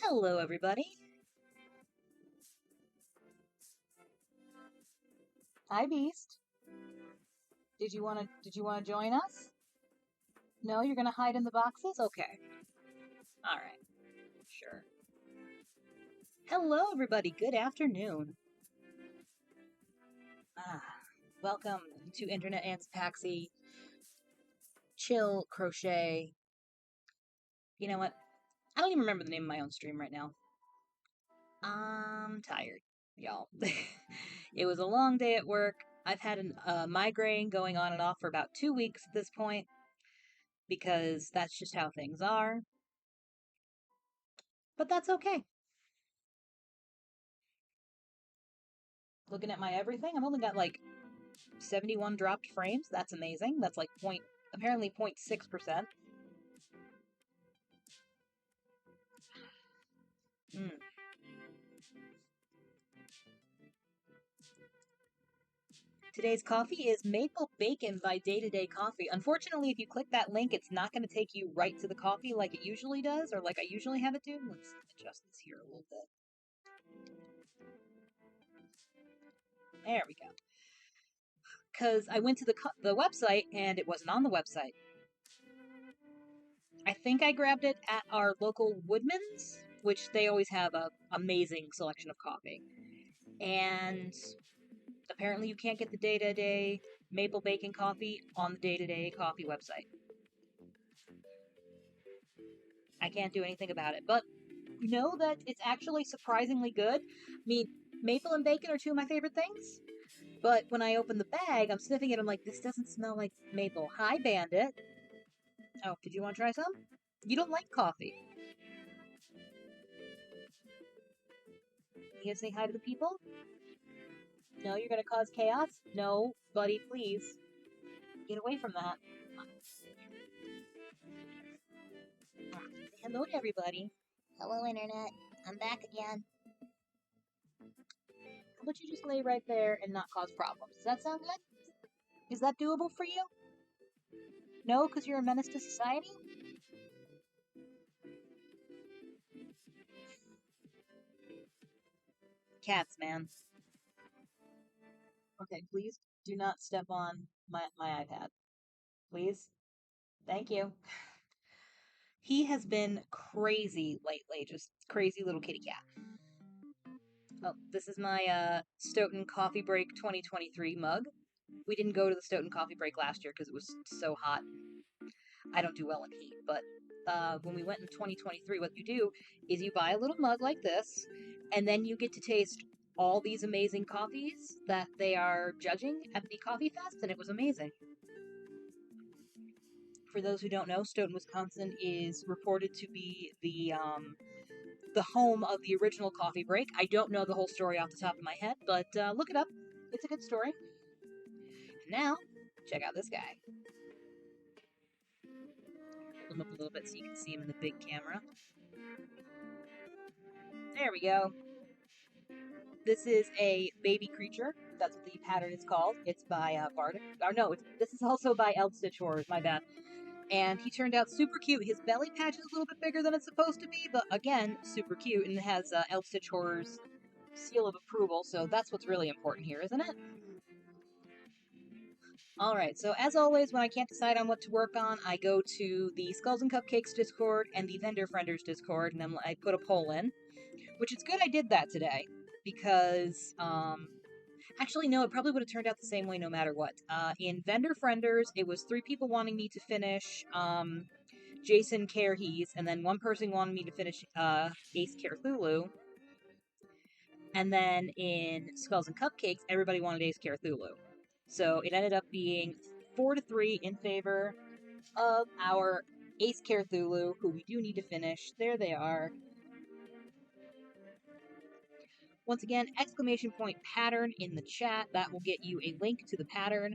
Hello, everybody. Hi, Beast. Did you wanna join us? No, you're gonna hide in the boxes? Okay. All right. Sure. Hello, everybody. Good afternoon. Ah, welcome to Internet Ants Paxie. Chill crochet. You know what? I don't even remember the name of my own stream right now. I'm tired, y'all. It was a long day at work. I've had a migraine going on and off for about 2 weeks at this point because that's just how things are. But that's okay. Looking at my everything, I've only got like 71 dropped frames. That's amazing. That's like apparently 0.6%. Mm. Today's coffee is Maple Bacon by Day to Day Coffee. Unfortunately, if you click that link, it's not going to take you right to the coffee like it usually does, or like I usually have it do. Let's adjust this here a little bit. There we go. Because I went to the website and it wasn't on the website. I think I grabbed it at our local Woodman's, which they always have a amazing selection of coffee. And apparently you can't get the day-to-day maple bacon coffee on the day-to-day coffee website. I can't do anything about it, but know that it's actually surprisingly good. I mean, maple and bacon are two of my favorite things, but when I open the bag, I'm sniffing it, I'm like, this doesn't smell like maple. Hi, Bandit. Oh, did you want to try some? You don't like coffee. You gonna say hi to the people? No, you're gonna cause chaos? No, buddy, please. Get away from that. Hello to everybody. Hello, Internet. I'm back again. How about you just lay right there and not cause problems? Does that sound good? Is that doable for you? No, because you're a menace to society? Cats, man. Okay, please do not step on my iPad. Please? Thank you. He has been crazy lately, just crazy little kitty cat. Oh, this is my Stoughton Coffee Break 2023 mug. We didn't go to the Stoughton Coffee Break last year because it was so hot. I don't do well in heat, but when we went in 2023, what you do is you buy a little mug like this, and then you get to taste all these amazing coffees that they are judging at the Coffee Fest, and it was amazing. For those who don't know, Stoughton, Wisconsin is reported to be the home of the original Coffee Break. I don't know the whole story off the top of my head, but look it up. It's a good story. And now, check out this guy. Hold him up a little bit so you can see him in the big camera. There we go. This is a baby creature. That's what the pattern is called. It's by Bardic. Or no, this is also by Eldstitch Horrors, my bad. And he turned out super cute. His belly patch is a little bit bigger than it's supposed to be, but again, super cute, and it has Eldstitch Horrors' seal of approval, so that's what's really important here, isn't it? Alright, so as always, when I can't decide on what to work on, I go to the Skulls and Cupcakes Discord and the Vendor Frienders Discord, and then I put a poll in. Which is good I did that today, because, actually, no, it probably would have turned out the same way no matter what. In Vendor Frienders, it was 3 people wanting me to finish, Jason Carethulhu, and then 1 person wanted me to finish, Ace Carethulhu. And then in Skulls and Cupcakes, everybody wanted Ace Carethulhu. So it ended up being 4-3 in favor of our Ace Carethulhu, who we do need to finish. There they are. Once again, exclamation point pattern in the chat. That will get you a link to the pattern.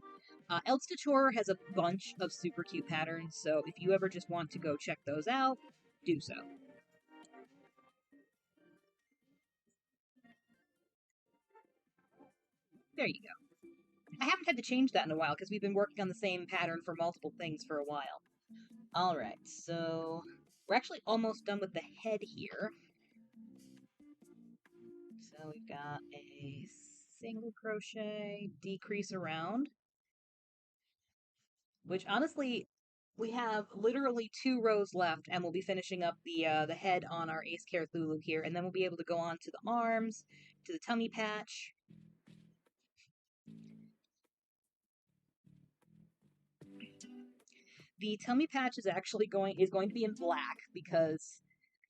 Eldstitch Horror has a bunch of super cute patterns, so if you ever just want to go check those out, do so. There you go. I haven't had to change that in a while because we've been working on the same pattern for multiple things for a while. Alright, so we're actually almost done with the head here. So we've got a single crochet, decrease around, which honestly, we have literally 2 rows left, and we'll be finishing up the head on our Ace Carethulhu here, and then we'll be able to go on to the arms, to the tummy patch. The tummy patch is actually going to be in black because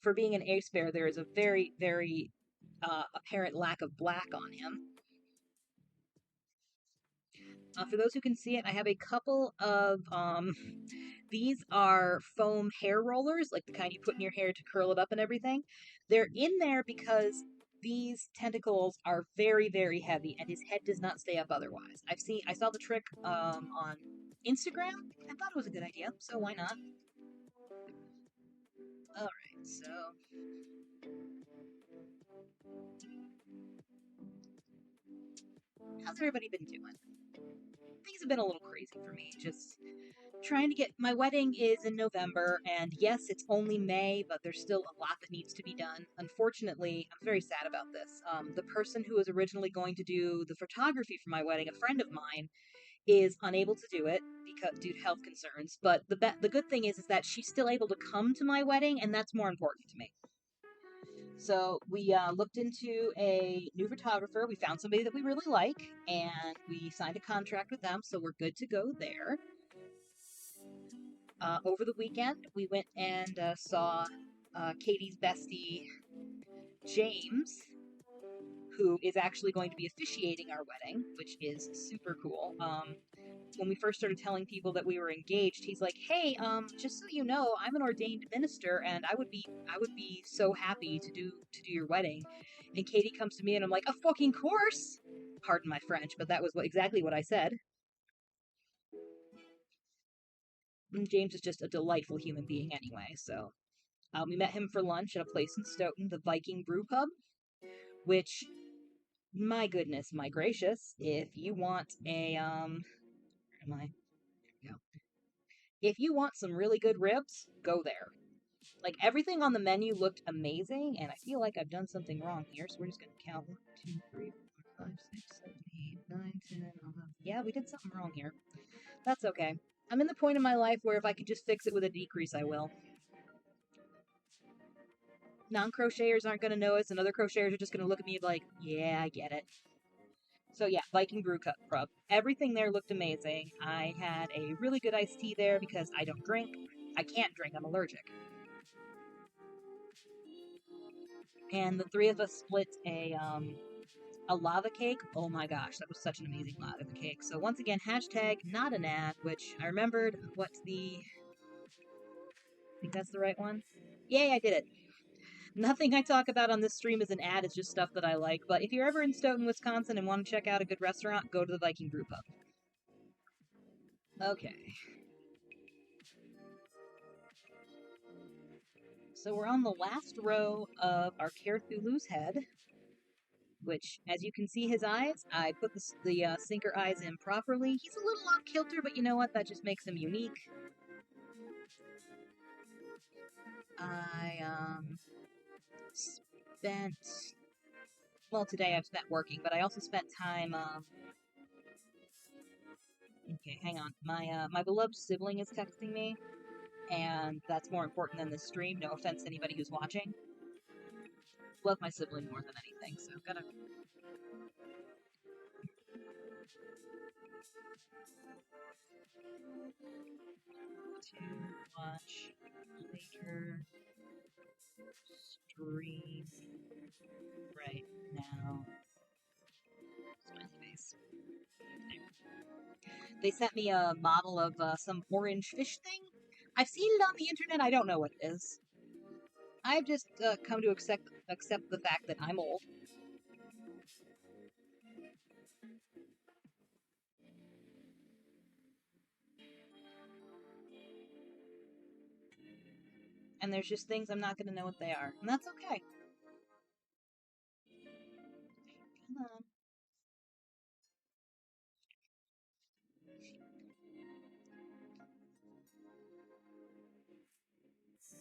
for being an ace bear, there is a very, very apparent lack of black on him. For those who can see it, I have a couple of these are foam hair rollers, like the kind you put in your hair to curl it up and everything. They're in there because these tentacles are very, very heavy, and his head does not stay up otherwise. I saw the trick on Instagram. I thought it was a good idea, so why not? All right, so how's everybody been doing? Things have been a little crazy for me. Just trying to get my wedding is in November, and yes, it's only May, but there's still a lot that needs to be done. Unfortunately, I'm very sad about this. The person who was originally going to do the photography for my wedding, a friend of mine, is unable to do it because due to health concerns. But the good thing is that she's still able to come to my wedding, and that's more important to me. So we looked into a new photographer. We found somebody that we really like, and we signed a contract with them, so we're good to go there. Over the weekend, we went and saw Katie's bestie, James, who is actually going to be officiating our wedding, which is super cool. When we first started telling people that we were engaged, he's like, "Hey, just so you know, I'm an ordained minister, and I would be so happy to do your wedding." And Katie comes to me, and I'm like, "A fucking course!" Pardon my French, but that was exactly what I said. And James is just a delightful human being, anyway. So we met him for lunch at a place in Stoughton, the Viking Brew Pub, which, my goodness, my gracious, if you want a where am I? Go. If you want some really good ribs, go there. Like, everything on the menu looked amazing, and I feel like I've done something wrong here, so we're just gonna count 1, 2, 3, 4, 5, 6, 7, 8, 9, 10, 11. Yeah, we did something wrong here. That's okay. I'm in the point in my life where if I could just fix it with a decrease, I will. Non-crocheters aren't gonna notice, and other crocheters are just gonna look at me like, yeah, I get it. So yeah, Viking Brew Pub. Everything there looked amazing. I had a really good iced tea there because I don't drink. I can't drink, I'm allergic. And the 3 of us split a lava cake. Oh my gosh, that was such an amazing lava cake. So once again, hashtag not an ad, which I remembered what's the... I think that's the right one. Yay, I did it. Nothing I talk about on this stream is an ad, it's just stuff that I like. But if you're ever in Stoughton, Wisconsin and want to check out a good restaurant, go to the Viking Brew Pub. Okay. So we're on the last row of our Carethulhu's head, which, as you can see his eyes, I put the sinker eyes in properly. He's a little off kilter, but you know what? That just makes him unique. I spent... Well, today I've spent working, but I also spent time... Okay, hang on. My beloved sibling is texting me, and that's more important than this stream. No offense to anybody who's watching. Love my sibling more than anything, so gotta... To watch later stream right now. Smiley face. They sent me a model of some orange fish thing. I've seen it on the internet. I don't know what it is. I've just come to accept the fact that I'm old. And there's just things I'm not going to know what they are. And that's okay. Come on.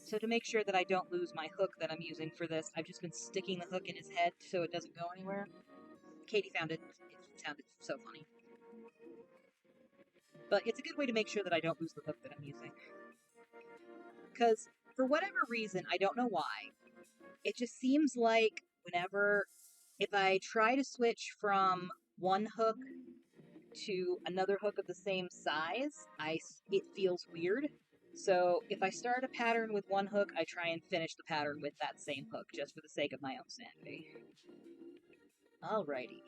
So to make sure that I don't lose my hook that I'm using for this, I've just been sticking the hook in his head so it doesn't go anywhere. Katie found it. It sounded so funny. But it's a good way to make sure that I don't lose the hook that I'm using. Because for whatever reason, I don't know why, it just seems like whenever, if I try to switch from one hook to another hook of the same size, it feels weird. So if I start a pattern with one hook, I try and finish the pattern with that same hook, just for the sake of my own sanity. Alrighty.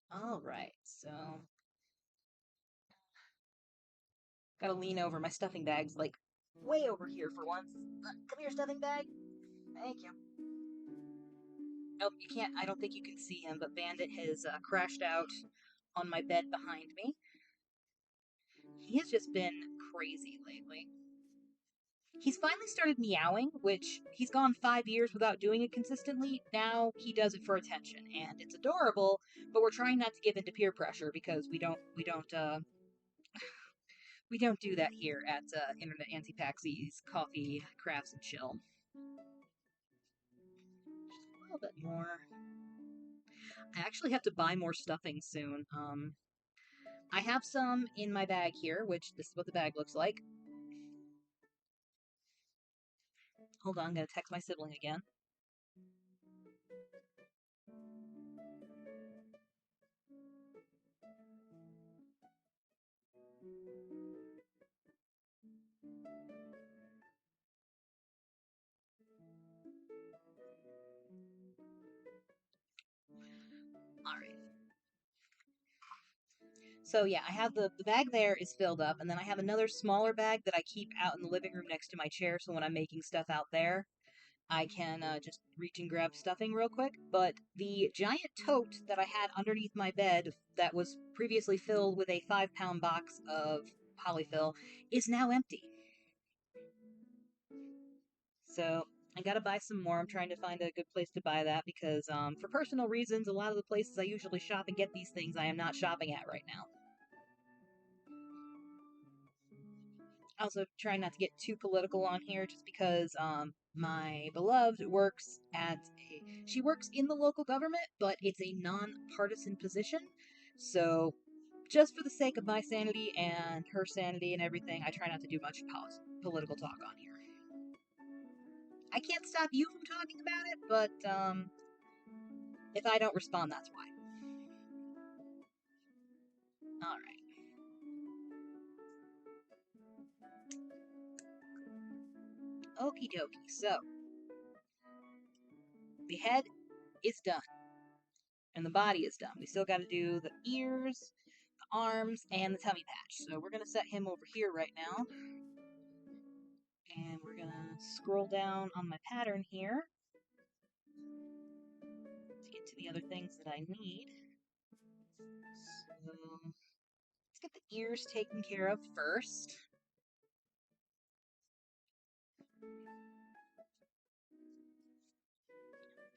Alright, so... Gotta lean over. My stuffing bag's, like, way over here for once. Come here, stuffing bag. Thank you. Nope, you can't. I don't think you can see him, but Bandit has crashed out on my bed behind me. He has just been crazy lately. He's finally started meowing, which he's gone 5 years without doing it consistently. Now he does it for attention, and it's adorable. But we're trying not to give into peer pressure because we don't do that here at Internet Auntie Paxie's Coffee Crafts and Chill. Just a little bit more. I actually have to buy more stuffing soon. I have some in my bag here, which this is what the bag looks like. Hold on, I'm gonna text my sibling again. Alright. So yeah, I have the bag there is filled up, and then I have another smaller bag that I keep out in the living room next to my chair, so when I'm making stuff out there, I can just reach and grab stuffing real quick. But the giant tote that I had underneath my bed that was previously filled with a 5-pound box of polyfill is now empty. So I gotta buy some more. I'm trying to find a good place to buy that because, for personal reasons, a lot of the places I usually shop and get these things I am not shopping at right now. Also, trying not to get too political on here just because, my beloved works she works in the local government, but it's a non-partisan position. So, just for the sake of my sanity and her sanity and everything, I try not to do much political talk on here. I can't stop you from talking about it, but, if I don't respond, that's why. Alright. Okie dokie, so. The head is done. And the body is done. We still gotta do the ears, the arms, and the tummy patch. So we're gonna set him over here right now. And we're gonna scroll down on my pattern here to get to the other things that I need. So let's get the ears taken care of first.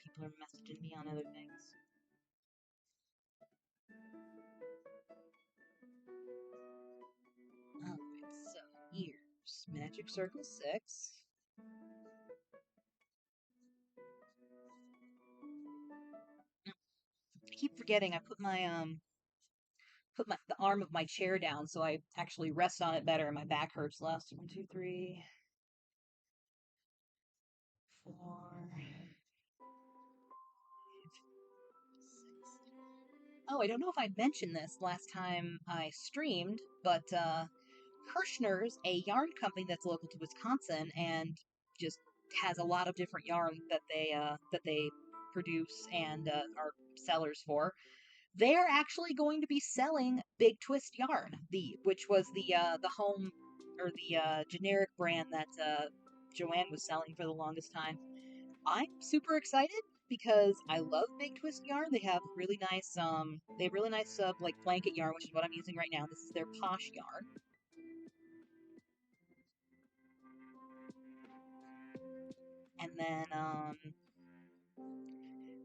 People are messaging me on other things. Alright, so ears. Magic Circle 6. I keep forgetting I put the arm of my chair down so I actually rest on it better and my back hurts less. 1, 2, 3, 4, 5, 6. Oh, I don't know if I mentioned this last time I streamed, but Kirschner's, a yarn company that's local to Wisconsin and just has a lot of different yarn that they produce and are sellers for. They're actually going to be selling Big Twist yarn, which was the home or the generic brand that Joanne was selling for the longest time. I'm super excited because I love Big Twist yarn. They have really nice, like blanket yarn, which is what I'm using right now. This is their Posh yarn. And then,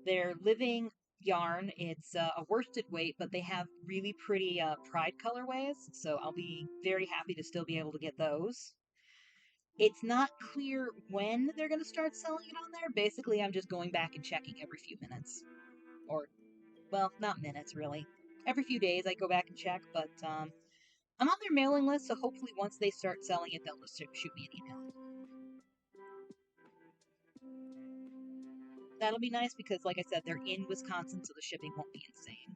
their Living yarn, it's a worsted weight, but they have really pretty pride colorways, so I'll be very happy to still be able to get those. It's not clear when they're going to start selling it on there. Basically, I'm just going back and checking every few minutes. Or, well, not minutes, really. Every few days I go back and check, but I'm on their mailing list, so hopefully once they start selling it, they'll just shoot me an email. That'll be nice because, like I said, they're in Wisconsin, so the shipping won't be insane.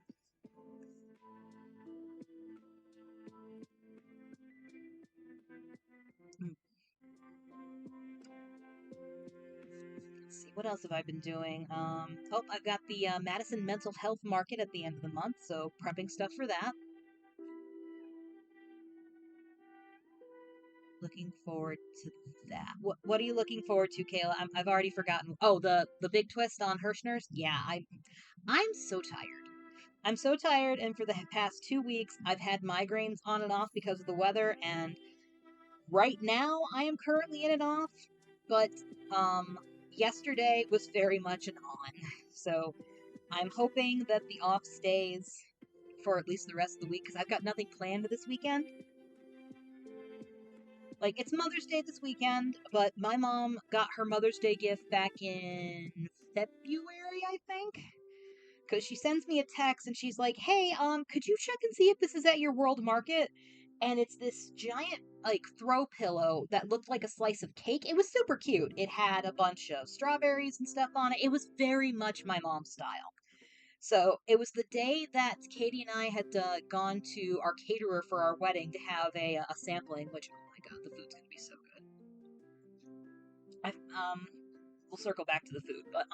Let's see, what else have I been doing? I've got the Madison Mental Health Market at the end of the month, so prepping stuff for that. Looking forward to that. What are you looking forward to, Kayla? I've already forgotten. Oh, the big twist on Hirschner's. Yeah, I'm so tired. I'm so tired, and for the past 2 weeks, I've had migraines on and off because of the weather, and right now I am currently in and off, but yesterday was very much an on. So I'm hoping that the off stays for at least the rest of the week, because I've got nothing planned this weekend. Like, it's Mother's Day this weekend, but my mom got her Mother's Day gift back in February, I think. Because she sends me a text and she's like, hey, could you check and see if this is at your World Market? And it's this giant, like, throw pillow that looked like a slice of cake. It was super cute. It had a bunch of strawberries and stuff on it. It was very much my mom's style. So it was the day that Katie and I had gone to our caterer for our wedding to have a sampling, which, oh my god, the food's going to be so good. We'll circle back to the food, but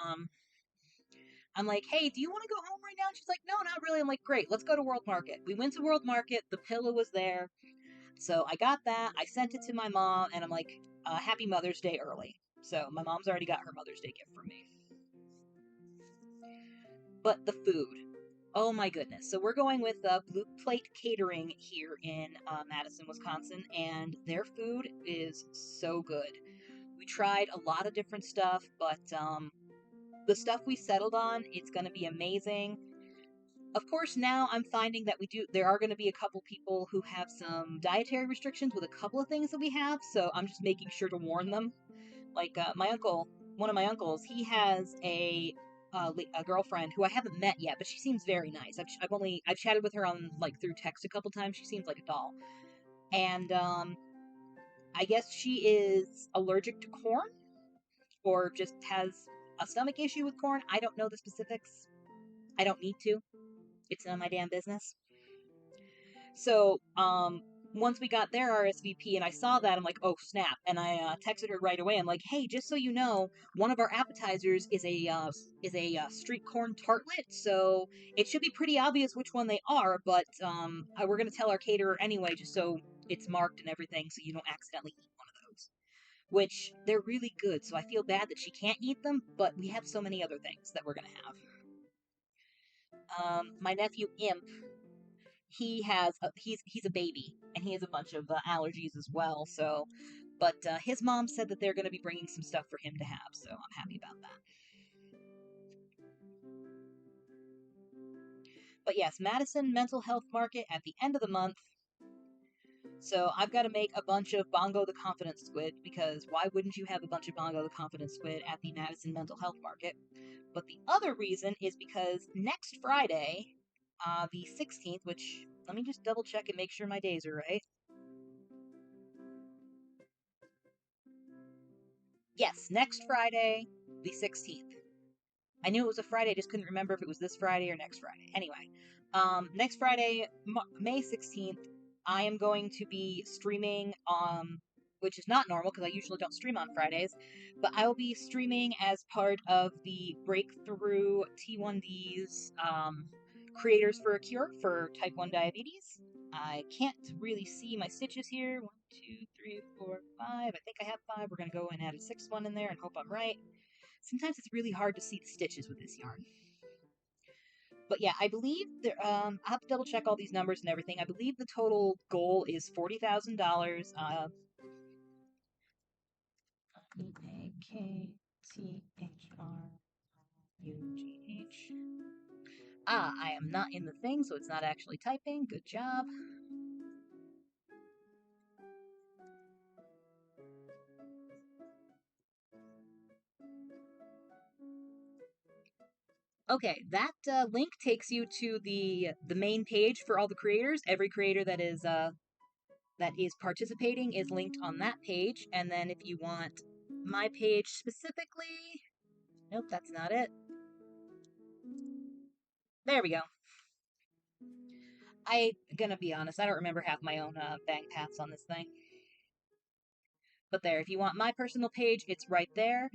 I'm like, hey, do you want to go home right now? And she's like, no, not really. I'm like, great, let's go to World Market. We went to World Market. The pillow was there. So I got that. I sent it to my mom, and I'm like, happy Mother's Day early. So my mom's already got her Mother's Day gift from me. But the food. Oh my goodness. So we're going with Blue Plate Catering here in Madison, Wisconsin, and their food is so good. We tried a lot of different stuff, but the stuff we settled on, it's going to be amazing. Of course, now I'm finding that there are going to be a couple people who have some dietary restrictions with a couple of things that we have, so I'm just making sure to warn them. Like, my uncle, one of my uncles, he has a girlfriend who I haven't met yet, but she seems very nice. I've chatted with her on, like, through text a couple times. She seems like a doll. And, I guess she is allergic to corn, or just has a stomach issue with corn. I don't know the specifics. I don't need to. It's none of my damn business. So, once we got their RSVP and I saw that, I'm like, oh snap! And I texted her right away. I'm like, hey, just so you know, one of our appetizers is a street corn tartlet. So it should be pretty obvious which one they are. But we're gonna tell our caterer anyway, just so it's marked and everything, so you don't accidentally eat one of those. Which they're really good. So I feel bad that she can't eat them, but we have so many other things that we're gonna have. My nephew Imp, he's a baby and he has a bunch of allergies as well. So, but his mom said that they're going to be bringing some stuff for him to have. So I'm happy about that. But yes, Madison Mental Health Market at the end of the month. So I've got to make a bunch of Bongo the Confident Squid, because why wouldn't you have a bunch of Bongo the Confident Squid at the Madison Mental Health Market? But the other reason is because next Friday, the 16th, which, let me just double check and make sure my days are right. Yes, next Friday, the 16th. I knew it was a Friday, I just couldn't remember if it was this Friday or next Friday. Anyway, next Friday, May 16th, I am going to be streaming, which is not normal because I usually don't stream on Fridays, but I will be streaming as part of the Breakthrough T1D's Creators for a Cure for Type 1 Diabetes. I can't really see my stitches here. 1, 2, 3, 4, 5. I think I have 5. We're going to go and add a 6th one in there and hope I'm right. Sometimes it's really hard to see the stitches with this yarn. But yeah, I believe there. I'll have to double check all these numbers and everything. I believe the total goal is $40,000. EAKTHRUGH. I am not in the thing, so it's not actually typing. Good job. Okay, that link takes you to the main page for all the creators. Every creator that is participating is linked on that page. And then if you want my page specifically, nope, that's not it. There we go. I'm gonna be honest, I don't remember half my own bank paths on this thing. But there, if you want my personal page, it's right there.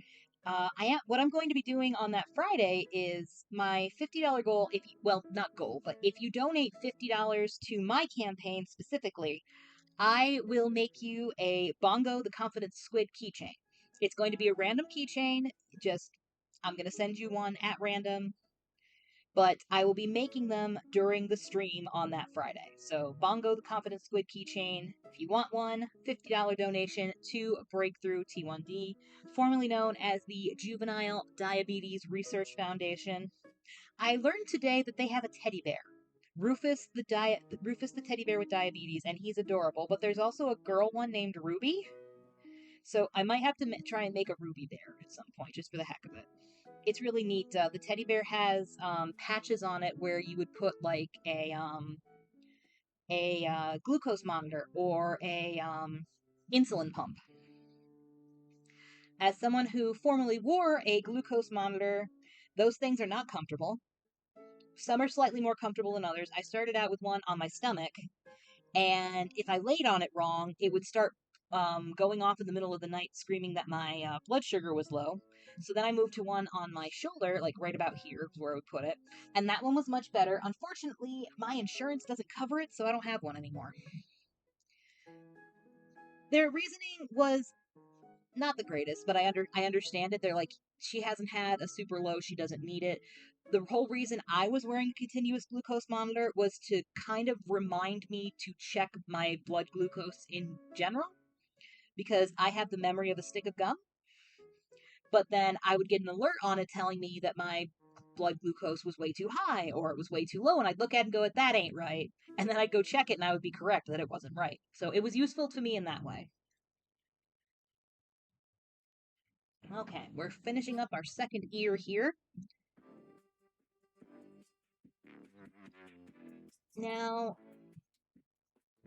What I'm going to be doing on that Friday is my $50 goal. If you, well, not goal, but if you donate $50 to my campaign specifically, I will make you a Bongo the Confident Squid keychain. It's going to be a random keychain. Just I'm going to send you one at random, but I will be making them during the stream on that Friday. So, Bongo the Confident Squid keychain. If you want one, $50 donation to Breakthrough T1D, formerly known as the Juvenile Diabetes Research Foundation. I learned today that they have a teddy bear. Rufus the teddy bear with diabetes, and he's adorable, but there's also a girl one named Ruby. So I might have to try and make a Ruby bear at some point, just for the heck of it. It's really neat. The teddy bear has patches on it where you would put like a glucose monitor or a insulin pump. As someone who formerly wore a glucose monitor, those things are not comfortable. Some are slightly more comfortable than others. I started out with one on my stomach, and if I laid on it wrong, it would start going off in the middle of the night screaming that my blood sugar was low. So then I moved to one on my shoulder, like right about here is where I would put it, and that one was much better. Unfortunately, my insurance doesn't cover it, so I don't have one anymore. Their reasoning was not the greatest, but I understand it. They're like, she hasn't had a super low, she doesn't need it. The whole reason I was wearing a continuous glucose monitor was to kind of remind me to check my blood glucose in general, because I have the memory of a stick of gum. But then I would get an alert on it telling me that my blood glucose was way too high or it was way too low, and I'd look at it and go, that ain't right. And then I'd go check it and I would be correct that it wasn't right. So it was useful to me in that way. Okay, we're finishing up our second ear here. Now,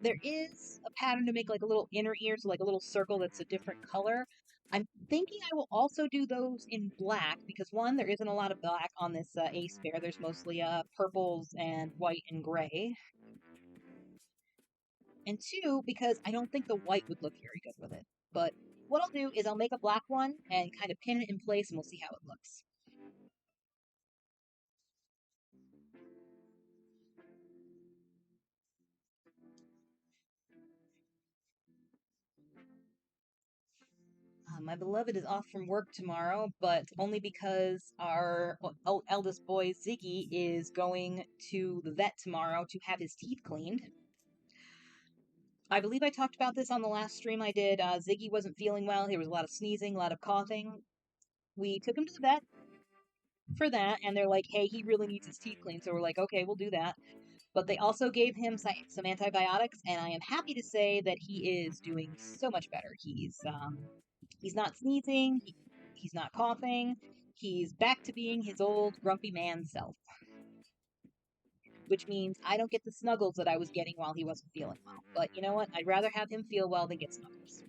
there is a pattern to make like a little inner ear, so like a little circle that's a different color. I'm thinking I will also do those in black, because one, there isn't a lot of black on this Ace Bear. There's mostly purples and white and gray. And two, because I don't think the white would look very good with it. But what I'll do is I'll make a black one and kind of pin it in place, and we'll see how it looks. My beloved is off from work tomorrow, but only because our eldest boy, Ziggy, is going to the vet tomorrow to have his teeth cleaned. I believe I talked about this on the last stream I did. Ziggy wasn't feeling well. There was a lot of sneezing, a lot of coughing. We took him to the vet for that, and they're like, hey, he really needs his teeth cleaned. So we're like, okay, we'll do that. But they also gave him some antibiotics, and I am happy to say that he is doing so much better. He's not sneezing, he's not coughing, he's back to being his old grumpy man self. Which means I don't get the snuggles that I was getting while he wasn't feeling well. But you know what? I'd rather have him feel well than get snuggles.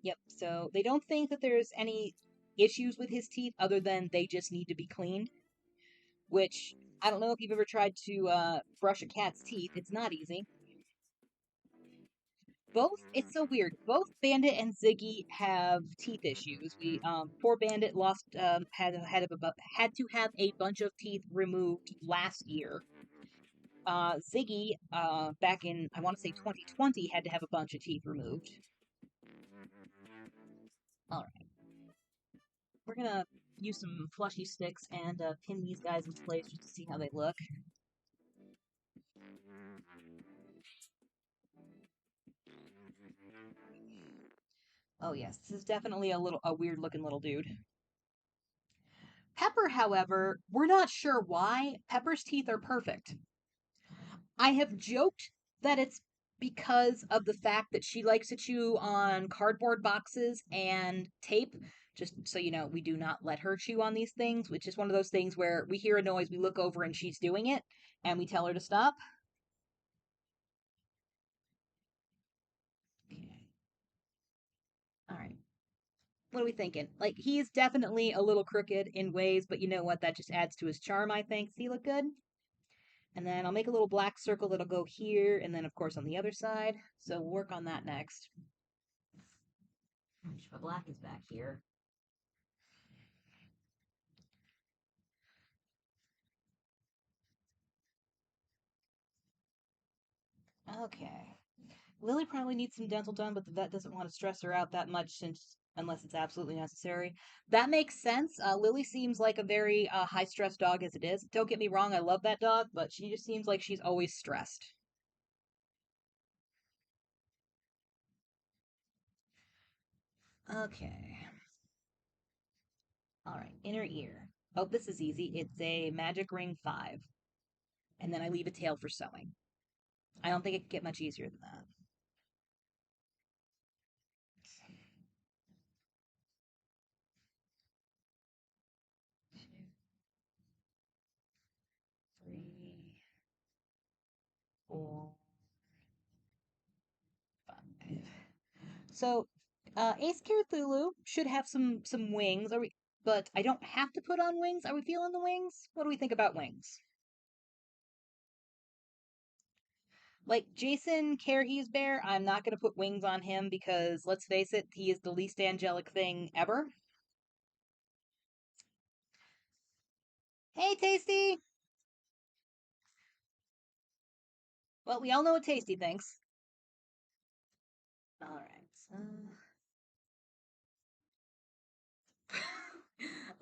Yep, so they don't think that there's any issues with his teeth other than they just need to be cleaned. Which, I don't know if you've ever tried to brush a cat's teeth. It's not easy. It's so weird. Both Bandit and Ziggy have teeth issues. Poor Bandit lost, had to have a bunch of teeth removed last year. Ziggy, back in, I want to say 2020, had to have a bunch of teeth removed. Alright. We're gonna use some flushy sticks and pin these guys into place just to see how they look. Oh yes, this is definitely a weird looking little dude. Pepper, however, we're not sure why. Pepper's teeth are perfect. I have joked that it's because of the fact that she likes to chew on cardboard boxes and tape. Just so you know, we do not let her chew on these things, which is one of those things where we hear a noise, we look over and she's doing it, and we tell her to stop. Okay. All right. What are we thinking? Like, he's definitely a little crooked in ways, but you know what? That just adds to his charm, I think. Does he look good? And then I'll make a little black circle that'll go here, and then, of course, on the other side. So we'll work on that next. My black is back here. Okay. Lily probably needs some dental done, but the vet doesn't want to stress her out that much since unless it's absolutely necessary. That makes sense. Lily seems like a very high stress dog as it is. Don't get me wrong, I love that dog, but she just seems like she's always stressed. Okay. All right, inner ear. Oh, this is easy. It's a magic ring 5. And then I leave a tail for sewing. I don't think it could get much easier than that. 3, 4, 5. So, Ace Carethulhu should have some wings. Are we? But I don't have to put on wings. Are we feeling the wings? What do we think about wings? Like Jason Voorhees Bear, I'm not going to put wings on him because let's face it, he is the least angelic thing ever. Hey, Tasty. Well, we all know what Tasty thinks. All right. So...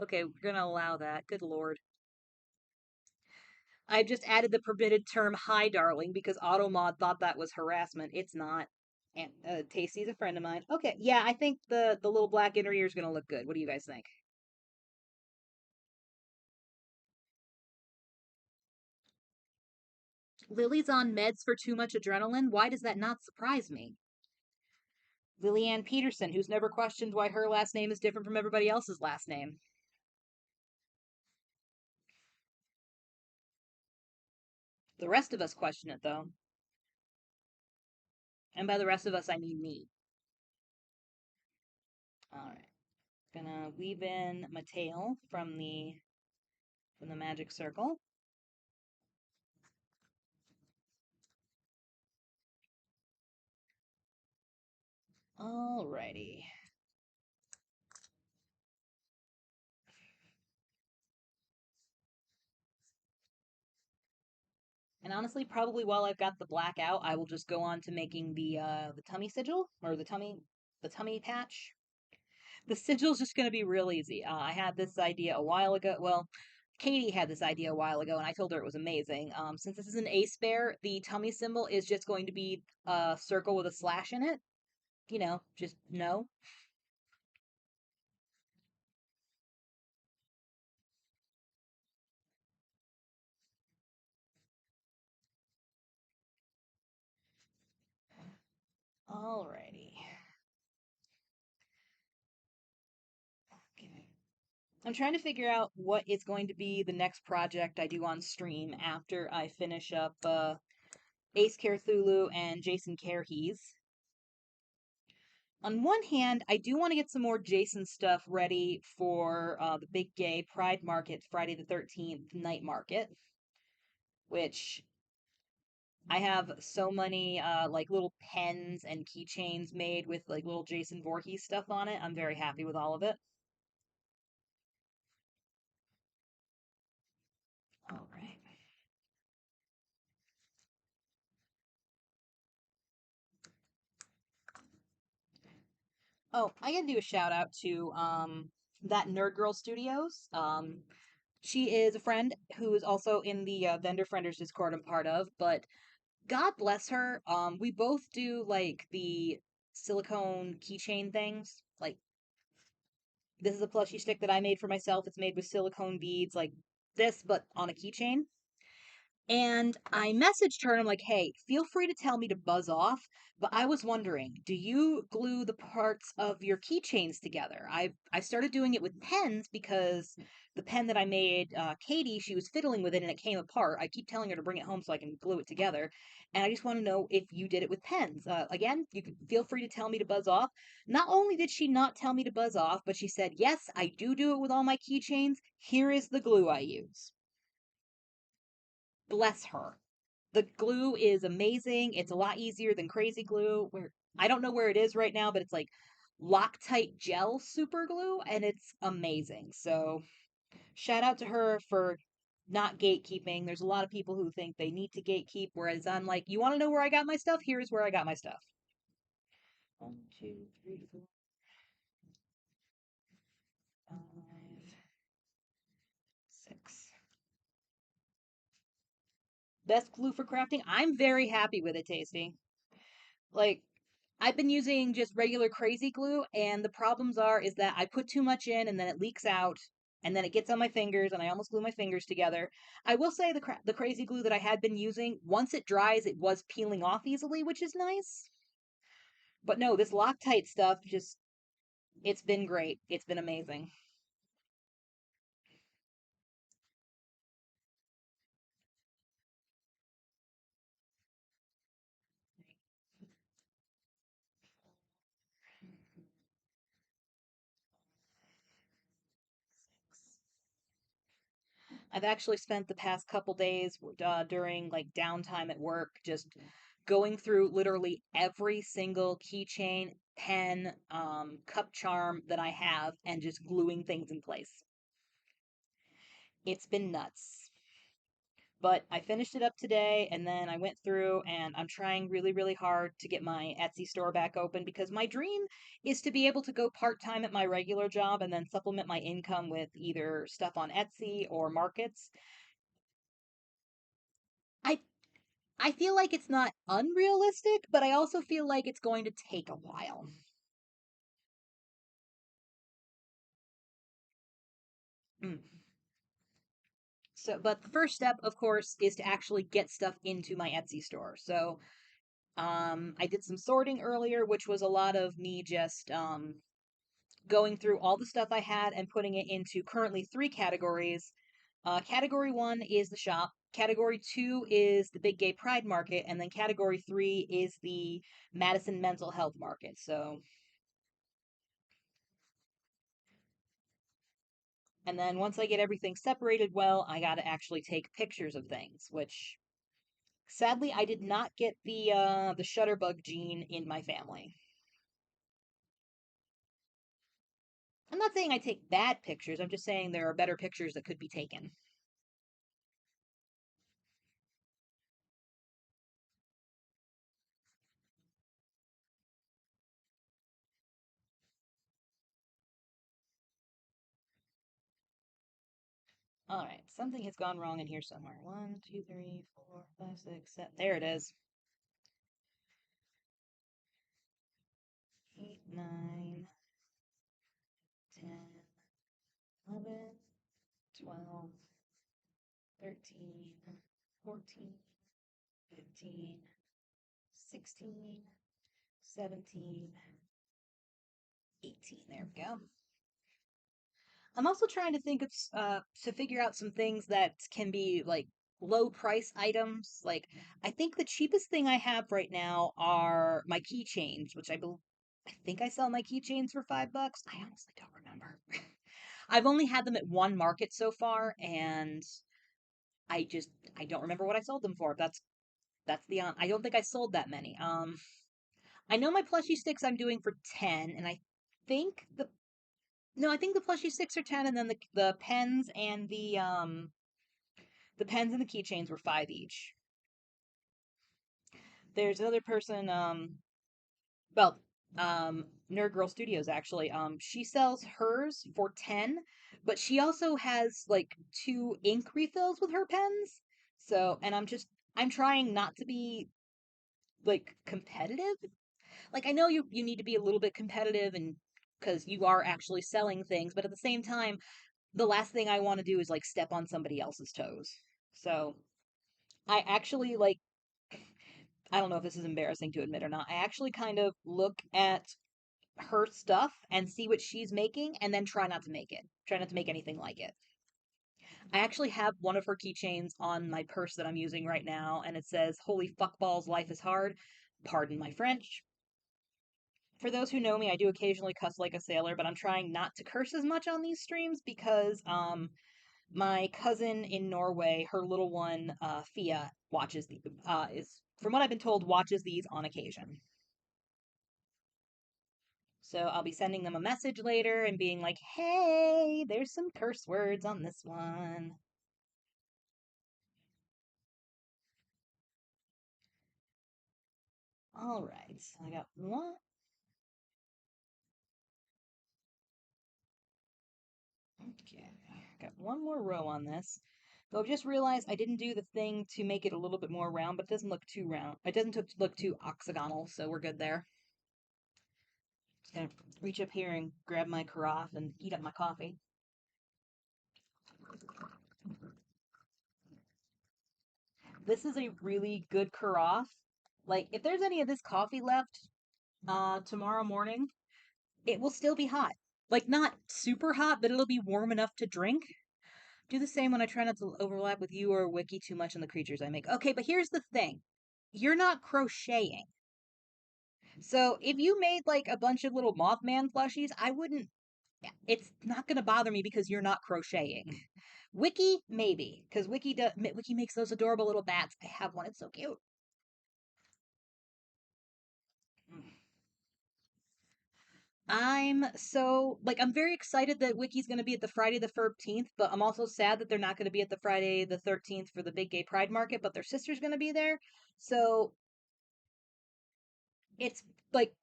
okay, we're gonna allow that. Good lord. I've just added the permitted term "hi, darling" because Automod thought that was harassment. It's not. And Tasty's a friend of mine. Okay, yeah, I think the little black inner ear is gonna look good. What do you guys think? Lily's on meds for too much adrenaline. Why does that not surprise me? Lillian Peterson, who's never questioned why her last name is different from everybody else's last name. The rest of us question it though, and by the rest of us I mean me. All right, gonna weave in my tail from the magic circle. Alrighty. And honestly, probably while I've got the black out, I will just go on to making the tummy sigil or the tummy patch. The sigil's just going to be real easy. I had this idea a while ago. Well, Katie had this idea a while ago, and I told her it was amazing. Since this is an ace bear, the tummy symbol is just going to be a circle with a slash in it. You know, just no. Alrighty. Okay. I'm trying to figure out what is going to be the next project I do on stream after I finish up Ace Carethulhu and Jason Voorhees. On one hand, I do want to get some more Jason stuff ready for the big gay Pride Market Friday the 13th night market, which I have so many like little pens and keychains made with like little Jason Voorhees stuff on it. I'm very happy with all of it. All right. Oh, I gotta do a shout out to that Nerd Girl Studios. She is a friend who is also in the Vendor Frienders Discord I'm part of, but God bless her. We both do like the silicone keychain things. Like this is a plushie stick that I made for myself. It's made with silicone beads, like this, but on a keychain. And I messaged her and I'm like, hey, feel free to tell me to buzz off, but I was wondering, do you glue the parts of your keychains together? I started doing it with pens because the pen that I made, Katie, she was fiddling with it and it came apart. I keep telling her to bring it home so I can glue it together. And I just want to know if you did it with pens. Again, you can feel free to tell me to buzz off. Not only did she not tell me to buzz off, but she said, yes, I do it with all my keychains. Here is the glue I use. Bless her. The glue is amazing. It's a lot easier than crazy glue. Where I don't know where it is right now, but it's like Loctite gel super glue and it's amazing. So, shout out to her for not gatekeeping. There's a lot of people who think they need to gatekeep, whereas I'm like, you want to know where I got my stuff? Here's where I got my stuff. One, two, three, four, five, six. Best glue for crafting. I'm very happy with it, Tasty. Like, I've been using just regular crazy glue, and the problems are is that I put too much in, and then it leaks out, and then it gets on my fingers, and I almost glue my fingers together. I will say the crazy glue that I had been using, once it dries, it was peeling off easily, which is nice. But no, this Loctite stuff just it's been great. It's been amazing. I've actually spent the past couple days during like downtime at work just going through literally every single keychain, pen, cup charm that I have and just gluing things in place. It's been nuts. But I finished it up today and then I went through and I'm trying really, really hard to get my Etsy store back open because my dream is to be able to go part time at my regular job and then supplement my income with either stuff on Etsy or markets. I I feel like it's not unrealistic, but I also feel like it's going to take a while. Mm. So, but the first step, of course, is to actually get stuff into my Etsy store. So, I did some sorting earlier, which was a lot of me just going through all the stuff I had and putting it into currently three categories. Category one is the shop. Category two is the Big Gay Pride Market, and then category three is the Madison Mental Health Market. So, and then once I get everything separated well, I got to actually take pictures of things, which sadly I did not get the shutterbug gene in my family. I'm not saying I take bad pictures. I'm just saying there are better pictures that could be taken. All right, something has gone wrong in here somewhere. One, two, three, four, five, six, seven. There it is. 8, 9, 10, 11, 12, 13, 14, 15, 16, 17, 18. There we go. I'm also trying to think of to figure out some things that can be like low price items. Like I think the cheapest thing I have right now are my keychains, which I think I sell my keychains for $5. I honestly don't remember. I've only had them at one market so far, and I just I don't remember what I sold them for. That's the I don't think I sold that many. I know my plushie sticks I'm doing for 10, and I think the no, I think the plushie sticks are 10, and then the pens and the keychains were 5 each. There's another person, well, Nerd Girl Studios actually. She sells hers for 10, but she also has like two ink refills with her pens. So, and I'm trying not to be like competitive. Like I know you need to be a little bit competitive and because you are actually selling things, but at the same time, the last thing I want to do is like step on somebody else's toes. So, I actually like I don't know if this is embarrassing to admit or not. I actually kind of look at her stuff and see what she's making and then try not to make it. Try not to make anything like it. I actually have one of her keychains on my purse that I'm using right now, and it says, "Holy fuckballs, life is hard." Pardon my French. For those who know me, I do occasionally cuss like a sailor, but I'm trying not to curse as much on these streams because my cousin in Norway, her little one, Fia, watches the is from what I've been told, watches these on occasion. So I'll be sending them a message later and being like, hey, there's some curse words on this one. All right. I got one. Okay. Got one more row on this. Though I've just realized I didn't do the thing to make it a little bit more round, but it doesn't look too round. It doesn't look too octagonal, so we're good there. Just gonna reach up here and grab my carafe and heat up my coffee. This is a really good carafe. Like, if there's any of this coffee left, tomorrow morning, it will still be hot. Like, not super hot, but it'll be warm enough to drink. Do the same when I try not to overlap with you or Wiki too much on the creatures I make. Okay, but here's the thing. You're not crocheting. So if you made like a bunch of little Mothman plushies, I wouldn't. It's not gonna bother me because you're not crocheting. Wiki, maybe, because Wiki makes those adorable little bats. I have one. It's so cute. I'm very excited that Wiki's going to be at the Friday the 13th, but I'm also sad that they're not going to be at the Friday the 13th for the Big Gay Pride Market, but their sister's going to be there. So it's like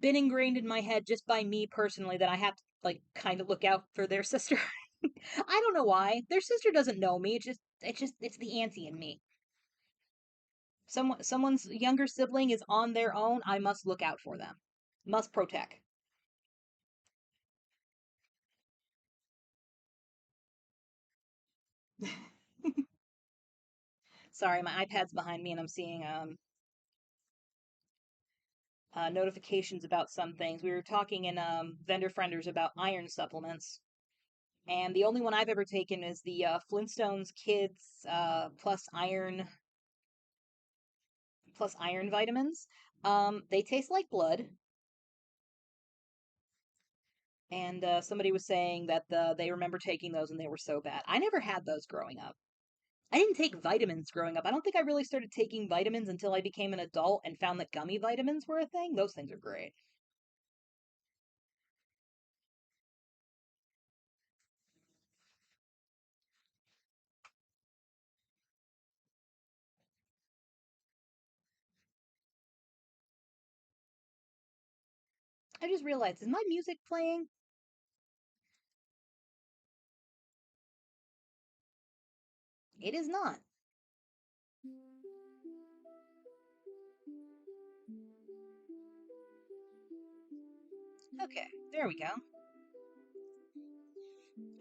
been ingrained in my head just by me personally that I have to like kind of look out for their sister. I don't know why. Their sister doesn't know me. It's the auntie in me. Someone's younger sibling is on their own. I must look out for them. Must protect. Sorry, my iPad's behind me and I'm seeing notifications about some things. We were talking in vendor frienders about iron supplements, and the only one I've ever taken is the Flintstones Kids plus iron vitamins. They taste like blood, and somebody was saying that they remember taking those and they were so bad. I never had those growing up. I didn't take vitamins growing up. I don't think I really started taking vitamins until I became an adult and found that gummy vitamins were a thing. Those things are great. I just realized, is my music playing? It is not. Okay, there we go.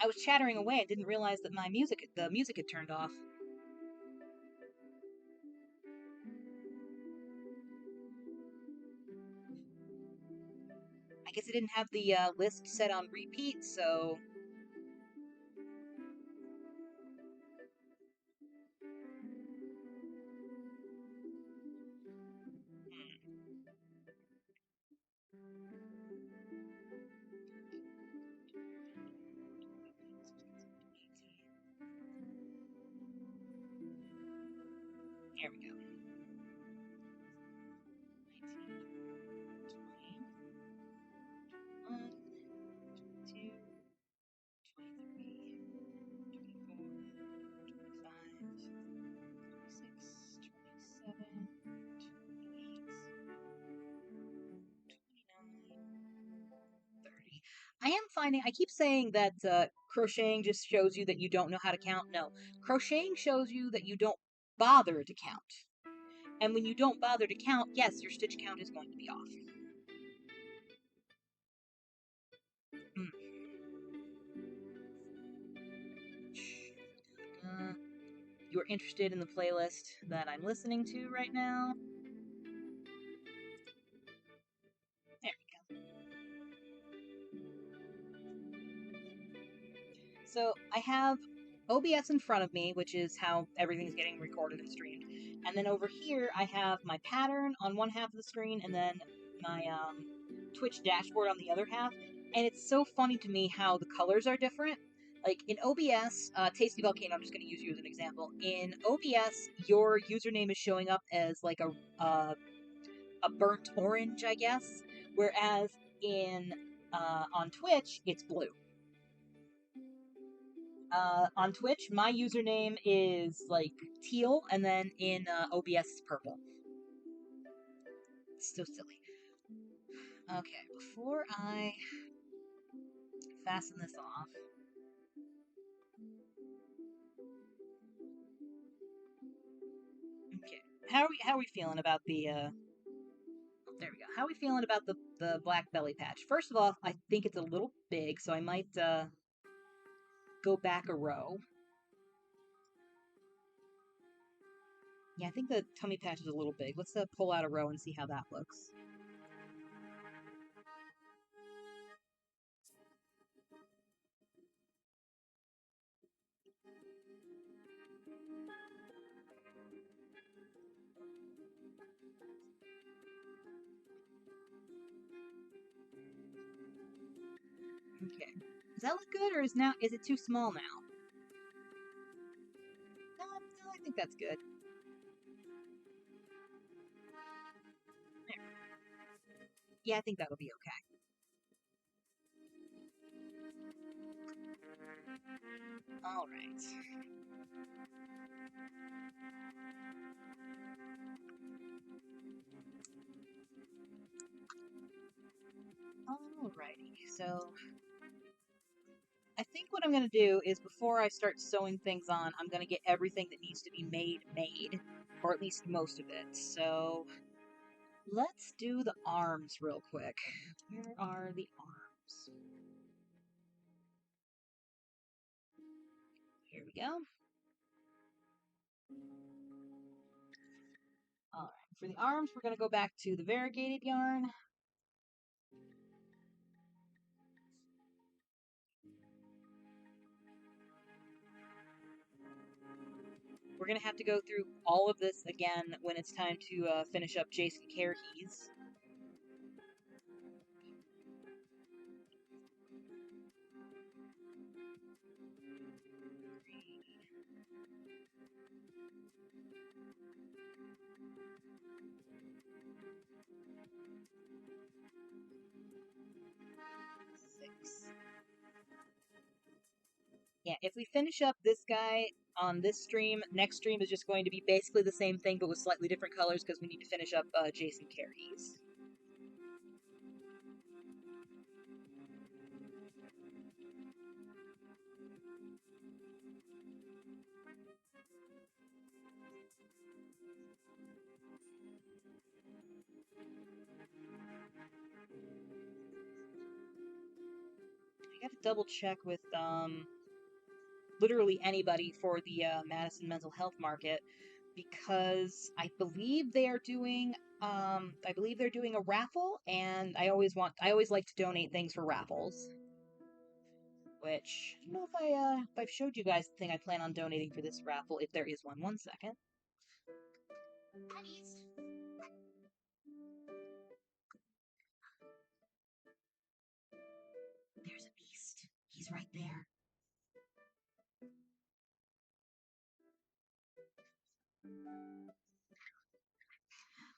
I was chattering away. I didn't realize that the music had turned off. I guess I didn't have the list set on repeat, so here we go. 19, 20, 23, 24, 25, 26, 27, 28, 29, I am finding, I keep saying that crocheting just shows you that you don't know how to count. No, crocheting shows you that you don't bother to count. And when you don't bother to count, yes, your stitch count is going to be off. Mm. You're interested in the playlist that I'm listening to right now? There we go. So I have OBS in front of me, which is how everything's getting recorded and streamed. And then over here, I have my pattern on one half of the screen, and then my Twitch dashboard on the other half. And it's so funny to me how the colors are different. Like in OBS, Tasty Volcano, I'm just going to use you as an example. In OBS, your username is showing up as like a burnt orange, I guess, whereas in on Twitch, it's blue. On Twitch, my username is like teal, and then in OBS, it's purple. It's so silly. Okay, before I fasten this off, okay, how are we feeling about the? There we go. How are we feeling about the black belly patch? First of all, I think it's a little big, so I might go back a row. Yeah, I think the tummy patch is a little big. Let's pull out a row and see how that looks. Okay. Does that look good, or is it too small now? No, I think that's good. There. Yeah, I think that'll be okay. All right. Alrighty, so I think what I'm going to do is before I start sewing things on, I'm going to get everything that needs to be made, or at least most of it. So let's do the arms real quick. Where are the arms? Here we go. Alright, for the arms, we're going to go back to the variegated yarn. We're going to have to go through all of this again when it's time to finish up Jason Carethulhu's. Yeah, if we finish up this guy on this stream, next stream is just going to be basically the same thing, but with slightly different colors because we need to finish up Jason Carey's. I gotta double check with literally anybody for the Madison Mental Health Market because I believe they are doing a raffle, and I always like to donate things for raffles. Which I don't know if I've showed you guys the thing I plan on donating for this raffle, if there is one. 1 second. There's a beast. He's right there.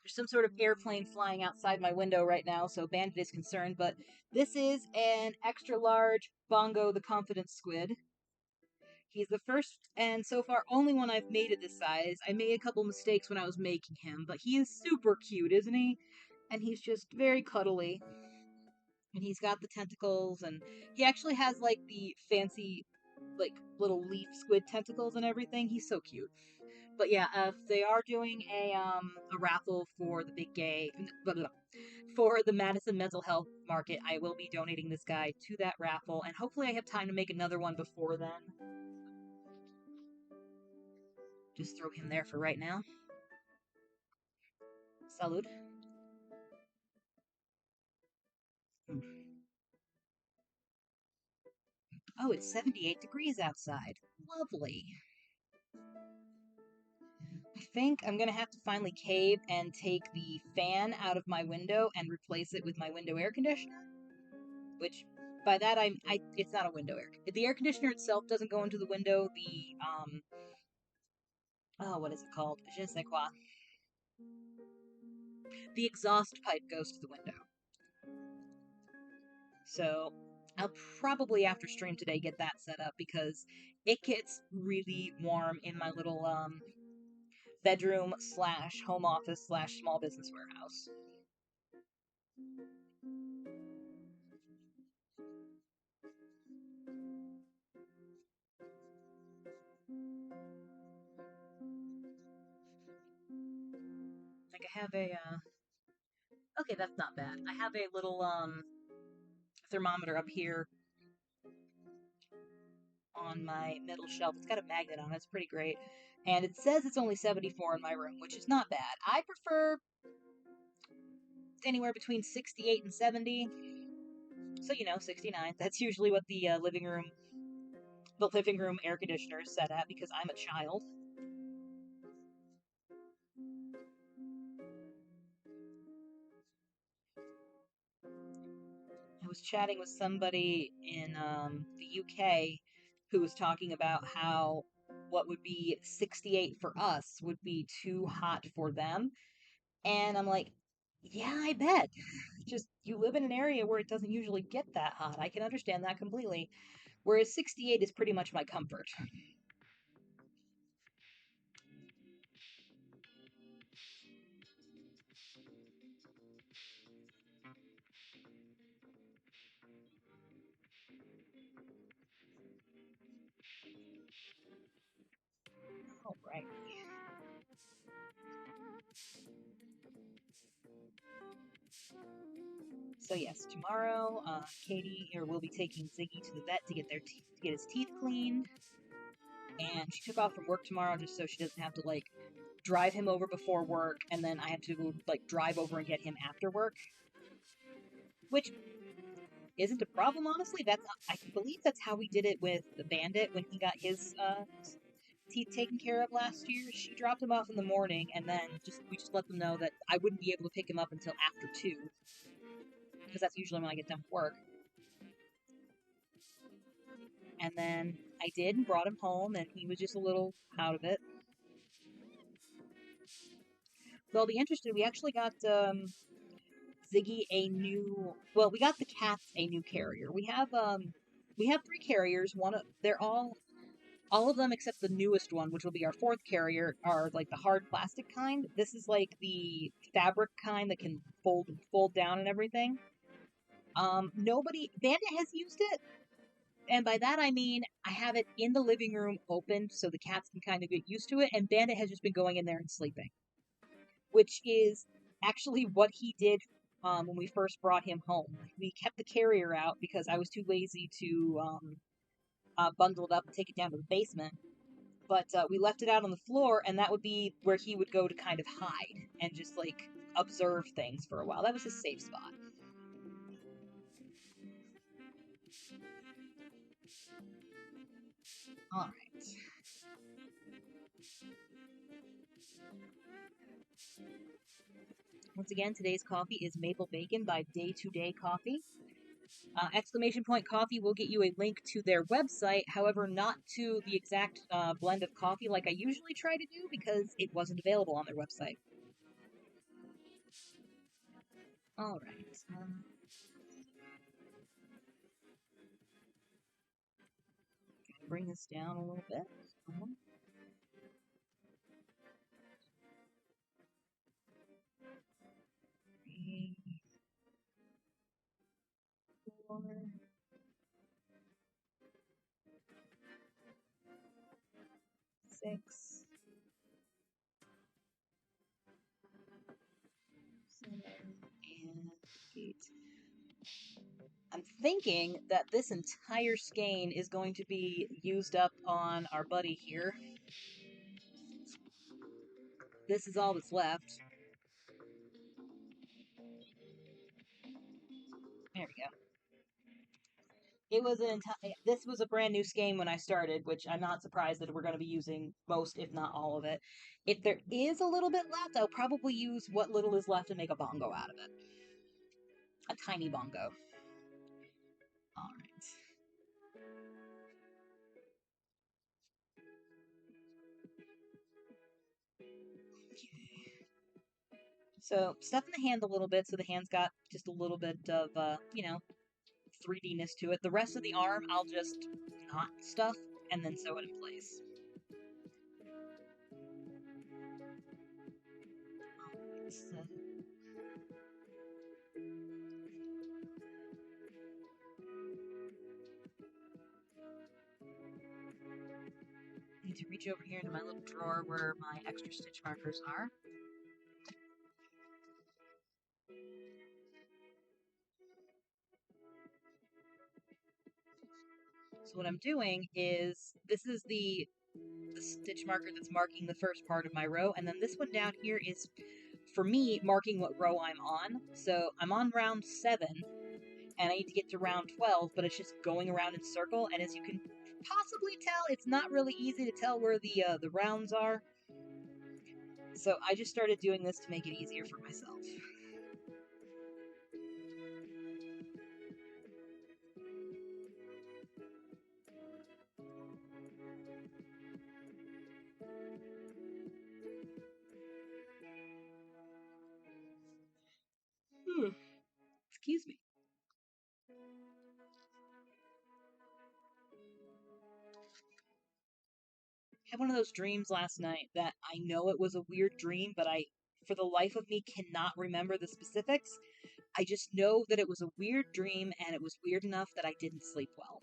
There's some sort of airplane flying outside my window right now, so Bandit is concerned, but this is an extra large Bongo the Confident Squid. He's the first and so far only one I've made at this size. I made a couple mistakes when I was making him, but he is super cute, isn't he? And he's just very cuddly. And he's got the tentacles, and he actually has, like, the fancy, like, little leaf squid tentacles and everything. He's so cute. But yeah, if they are doing a raffle for the big gay, blah, blah, blah, for the Madison Mental Health Market, I will be donating this guy to that raffle, and hopefully I have time to make another one before then. Just throw him there for right now. Salud. Oh, it's 78 degrees outside. Lovely. I think I'm gonna have to finally cave and take the fan out of my window and replace it with my window air conditioner. Which, by that it's not a window air. The air conditioner itself doesn't go into the window. The oh, what is it called? Je ne sais quoi. The exhaust pipe goes to the window. So I'll probably after stream today get that set up because it gets really warm in my little bedroom slash home office slash small business warehouse. Like I have a okay, that's not bad. I have a little thermometer up here on my middle shelf. It's got a magnet on it. It's pretty great. And it says it's only 74 in my room, which is not bad. I prefer anywhere between 68 and 70. So, 69. That's usually what the living room air conditioner is set at because I'm a child. I was chatting with somebody in the UK who was talking about how what would be 68 for us would be too hot for them. And I'm like, yeah, I bet. Just you live in an area where it doesn't usually get that hot. I can understand that completely. Whereas 68 is pretty much my comfort. Alright. So yes, tomorrow, Katie here will be taking Ziggy to the vet to get to get his teeth cleaned. And she took off from work tomorrow just so she doesn't have to like drive him over before work, and then I have to like drive over and get him after work, which isn't a problem honestly. I believe that's how we did it with the Bandit when he got his teeth taken care of last year. She dropped him off in the morning, and then we just let them know that I wouldn't be able to pick him up until after 2, because that's usually when I get done with work. And then I did and brought him home, and he was just a little out of it. So I'll be interested. We actually got Ziggy a new. Well, we got the cats a new carrier. We have 3 carriers. They're all of them except the newest one, which will be our 4th carrier, are like the hard plastic kind. This is like the fabric kind that can fold down and everything. Bandit has used it, and by that I mean I have it in the living room open so the cats can kind of get used to it, and Bandit has just been going in there and sleeping, which is actually what he did when we first brought him home. We kept the carrier out because I was too lazy to bundle it up and take it down to the basement. But we left it out on the floor, and that would be where he would go to kind of hide and just like observe things for a while. That was his safe spot. All right. Once again, today's coffee is Maple Bacon by Day to Day Coffee. Exclamation Point Coffee will get you a link to their website, however, not to the exact blend of coffee like I usually try to do because it wasn't available on their website. All right. Bring this down a little bit. 4, 6, 7, and 8. I'm thinking that this entire skein is going to be used up on our buddy here. This is all that's left. There we go. It was this was a brand new skein when I started, which I'm not surprised that we're going to be using most, if not all of it. If there is a little bit left, I'll probably use what little is left and make a bongo out of it. A tiny bongo. All right. So stuff in the hand a little bit, so the hand's got just a little bit of, 3D-ness to it. The rest of the arm, I'll just not stuff and then sew it in place. I need to reach over here into my little drawer where my extra stitch markers are. So what I'm doing is, this is the stitch marker that's marking the first part of my row, and then this one down here is, for me, marking what row I'm on. So I'm on round 7, and I need to get to round 12, but it's just going around in circle, and as you can possibly tell, it's not really easy to tell where the rounds are. So I just started doing this to make it easier for myself. Excuse me. I had one of those dreams last night that I know it was a weird dream, but I, for the life of me, cannot remember the specifics. I just know that it was a weird dream, and it was weird enough that I didn't sleep well.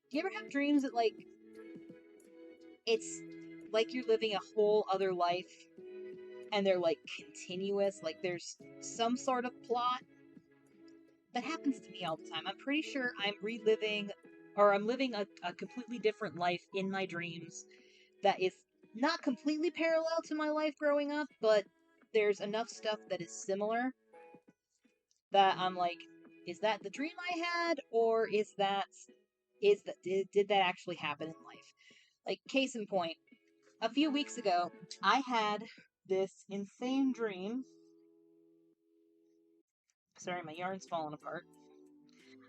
Do you ever have dreams that, like, it's like you're living a whole other life, and they're, like, continuous, like there's some sort of plot? That happens to me all the time. I'm pretty sure I'm reliving, or I'm living a completely different life in my dreams that is not completely parallel to my life growing up, but there's enough stuff that is similar that I'm like, is that the dream I had, or did that actually happen in life? Like, case in point, a few weeks ago, I had this insane dream. Sorry, my yarn's falling apart.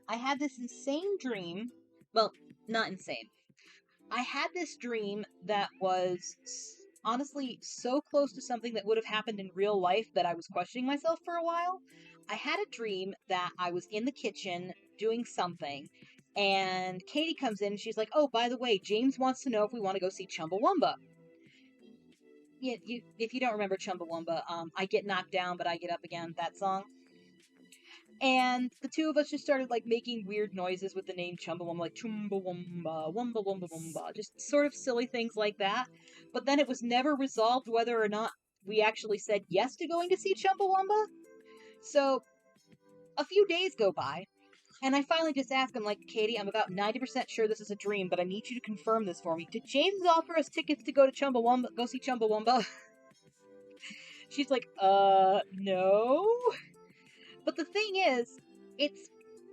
I had this insane dream. Well, not insane. I had this dream that was honestly so close to something that would have happened in real life that I was questioning myself for a while. I had a dream that I was in the kitchen doing something, and Katie comes in and she's like, "Oh, by the way, James wants to know if we want to go see Chumbawamba." Yeah, if you don't remember Chumbawamba, I get knocked down, but I get up again. That song. And the two of us just started like making weird noises with the name Chumbawamba, like Chumbawamba, Wumba Wumba Wumba, just sort of silly things like that. But then it was never resolved whether or not we actually said yes to going to see Chumbawamba. So a few days go by, and I finally just ask him, like, Katie, I'm about 90% sure this is a dream, but I need you to confirm this for me. Did James offer us tickets to go to Chumbawamba, go see Chumbawamba? She's like, no. But the thing is, it's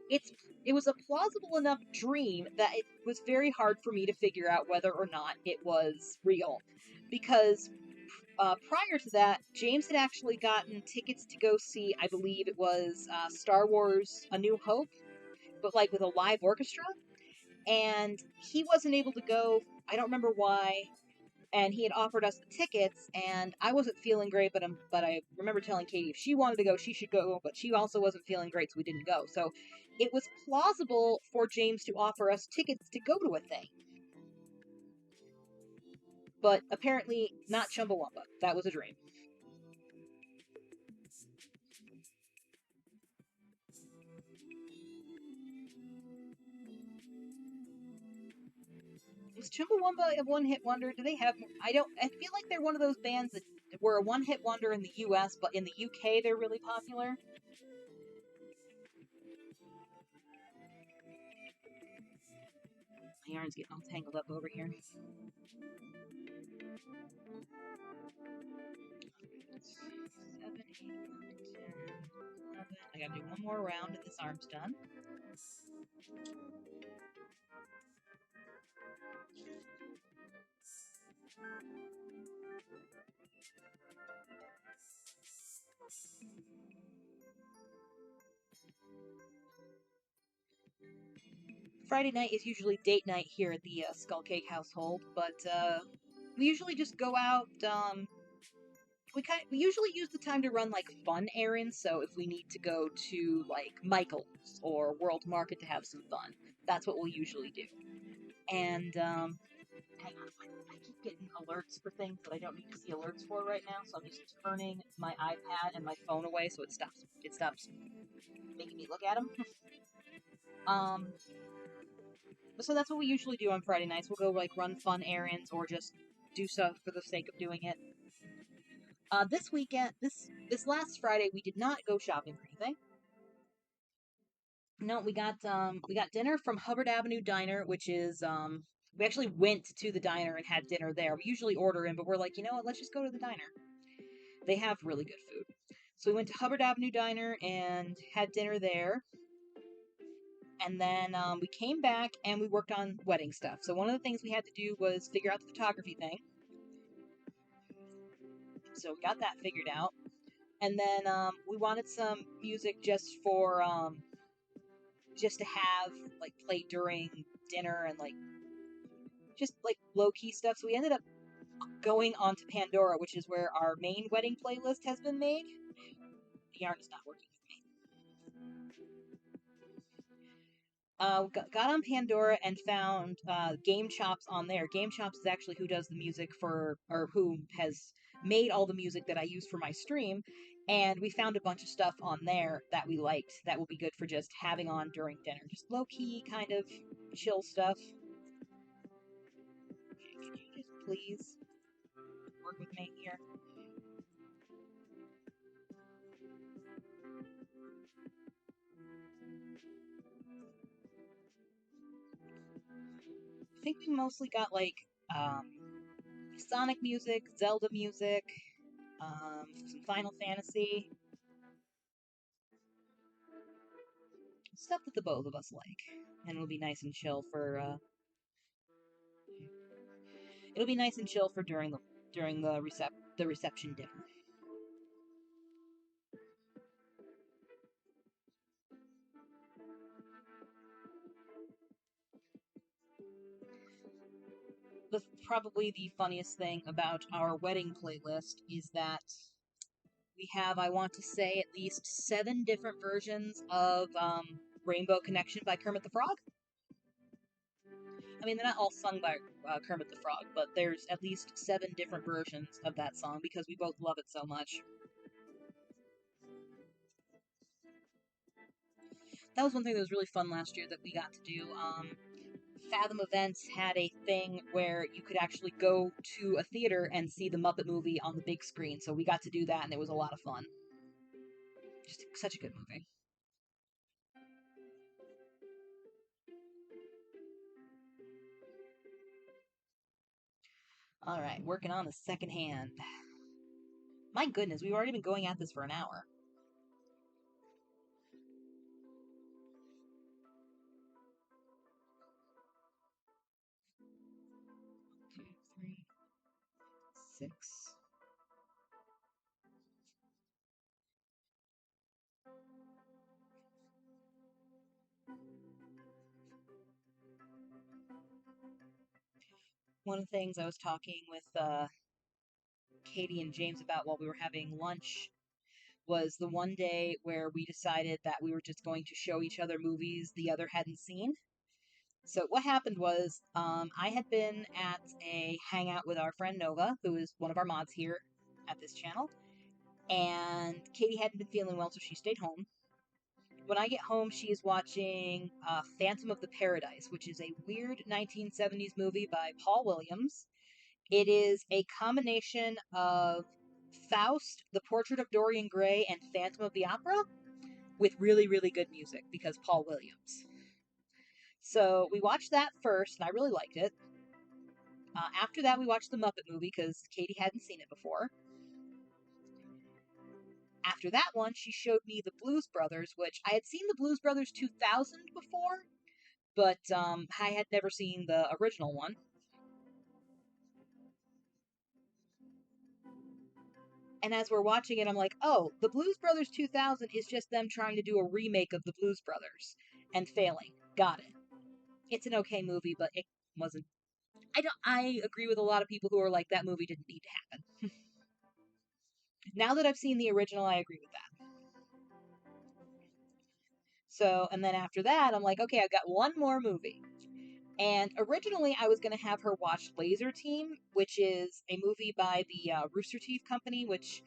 it's it was a plausible enough dream that it was very hard for me to figure out whether or not it was real, because prior to that, James had actually gotten tickets to go see, I believe it was Star Wars: A New Hope, but like with a live orchestra, and he wasn't able to go. I don't remember why, and he had offered us the tickets, and I wasn't feeling great, but I remember telling Katie if she wanted to go, she should go, but she also wasn't feeling great, so we didn't go. So it was plausible for James to offer us tickets to go to a thing. but apparently not Chumbawamba. That was a dream. Was Chumbawamba a one-hit wonder? Do they have? I don't. I feel like they're one of those bands that were a one-hit wonder in the U.S., but in the UK they're really popular. My yarn's getting all tangled up over here. 7, 8, 9, 10, 11. I gotta do one more round and this arm's done. Friday night is usually date night here at the Skull Cake household, but we usually just go out. We usually use the time to run like fun errands. So if we need to go to like Michael's or World Market to have some fun, that's what we'll usually do. And hang on, I keep getting alerts for things that I don't need to see alerts for right now. So I'm just turning my iPad and my phone away so it stops. It stops making me look at them. um, So that's what we usually do on Friday nights. We'll go like run fun errands or just do stuff for the sake of doing it. This weekend, this last Friday, we did not go shopping for anything. No, we got dinner from Hubbard Avenue Diner, which is we actually went to the diner and had dinner there. We usually order in, but we're like, you know what? Let's just go to the diner. They have really good food. So we went to Hubbard Avenue Diner and had dinner there. And then we came back and we worked on wedding stuff. So one of the things we had to do was figure out the photography thing. So we got that figured out. And then we wanted some music just to have like play during dinner and like just like low key stuff. So we ended up going onto Pandora, which is where our main wedding playlist has been made. The yarn is not working with me. Got on Pandora and found Game Chops on there. Game Chops is actually who does the music for, or who has made all the music that I use for my stream. And we found a bunch of stuff on there that we liked that will be good for just having on during dinner. Just low key, kind of chill stuff. Can you just please work with me here? I think we mostly got like Sonic music, Zelda music, some Final Fantasy, stuff that the both of us like, and it'll be nice and chill for during the reception dinner. Probably the funniest thing about our wedding playlist is that we have, I want to say, at least 7 different versions of Rainbow Connection by Kermit the Frog. I mean, they're not all sung by Kermit the Frog, but there's at least 7 different versions of that song because we both love it so much. That was one thing that was really fun last year that we got to do. Fathom Events had a thing where you could actually go to a theater and see the Muppet movie on the big screen, so we got to do that, and it was a lot of fun. Just such a good movie. All right, working on the second hand. My goodness, we've already been going at this for an hour. 2, 3, 6. One of the things I was talking with Katie and James about while we were having lunch was the one day where we decided that we were just going to show each other movies the other hadn't seen. So what happened was, I had been at a hangout with our friend Nova, who is one of our mods here at this channel, and Katie hadn't been feeling well, so she stayed home. When I get home, she is watching Phantom of the Paradise, which is a weird 1970s movie by Paul Williams. It is a combination of Faust, The Portrait of Dorian Gray, and Phantom of the Opera with really, really good music because Paul Williams. So we watched that first, and I really liked it. After that, we watched the Muppet movie because Katie hadn't seen it before. After that one, she showed me the Blues Brothers, which I had seen the Blues Brothers 2000 before, but I had never seen the original one. And as we're watching it, I'm like, oh, the Blues Brothers 2000 is just them trying to do a remake of the Blues Brothers and failing. Got it. It's an okay movie, but it wasn't. I agree with a lot of people who are like, that movie didn't need to happen. Now that I've seen the original, I agree with that. So, and then after that, I'm like, okay, I've got one more movie. And originally, I was going to have her watch Laser Team, which is a movie by the Rooster Teeth Company, which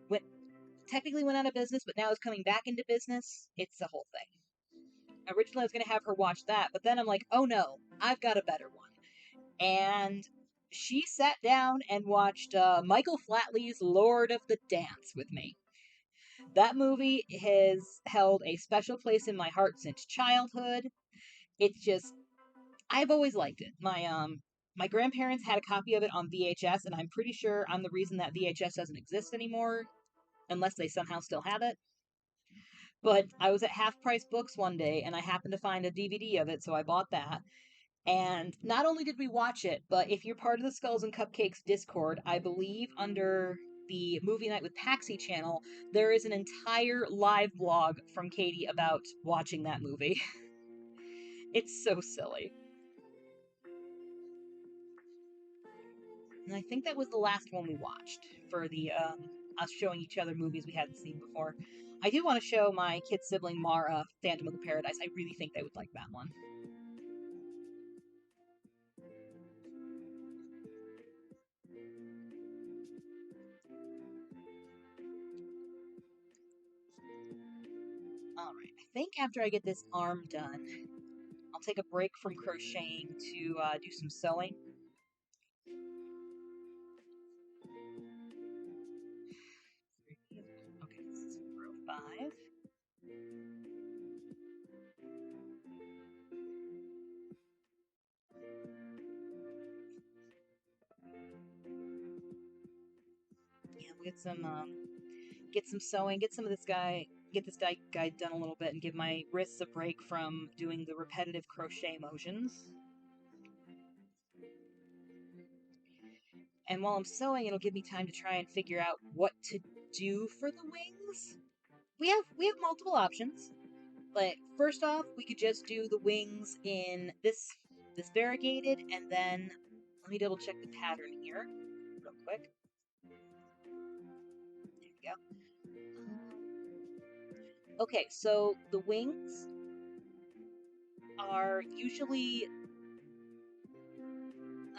went technically went out of business, but now is coming back into business. It's a whole thing. Originally, I was going to have her watch that, but then I'm like, oh no, I've got a better one. And she sat down and watched Michael Flatley's Lord of the Dance with me. That movie has held a special place in my heart since childhood. It's just, I've always liked it. My grandparents had a copy of it on VHS, and I'm pretty sure I'm the reason that VHS doesn't exist anymore, unless they somehow still have it. But I was at Half Price Books one day, and I happened to find a DVD of it, so I bought that. And not only did we watch it, but if you're part of the Skulls and Cupcakes Discord, I believe under the Movie Night with Paxie channel, there is an entire live blog from Katie about watching that movie. It's so silly. And I think that was the last one we watched for the us showing each other movies we hadn't seen before. I do want to show my kid sibling Mara Phantom of the Paradise. I really think they would like that one. Alright, I think after I get this arm done, I'll take a break from crocheting to do some sewing. Okay, this is row 5. Yeah, we'll get some sewing, get this guy done a little bit, and give my wrists a break from doing the repetitive crochet motions. And while I'm sewing, it'll give me time to try and figure out what to do for the wings. We have multiple options. Like, first off, we could just do the wings in this variegated, and then let me double check the pattern here real quick. There we go. Okay, so the wings are usually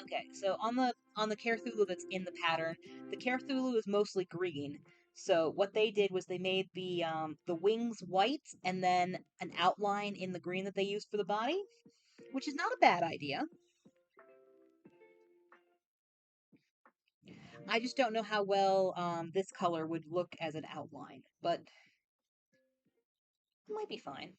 okay. So on the Carethulhu that's in the pattern, the Carethulhu is mostly green. So what they did was they made the wings white and then an outline in the green that they used for the body, which is not a bad idea. I just don't know how well this color would look as an outline, but it might be fine.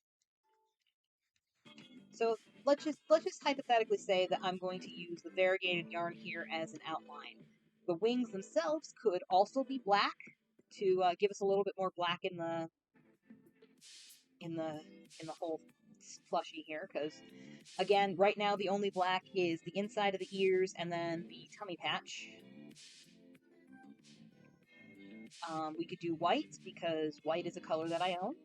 So let's just hypothetically say that I'm going to use the variegated yarn here as an outline. The wings themselves could also be black to give us a little bit more black in the in the in the whole plushie here, because again, right now the only black is the inside of the ears and then the tummy patch. We could do white because white is a color that I own.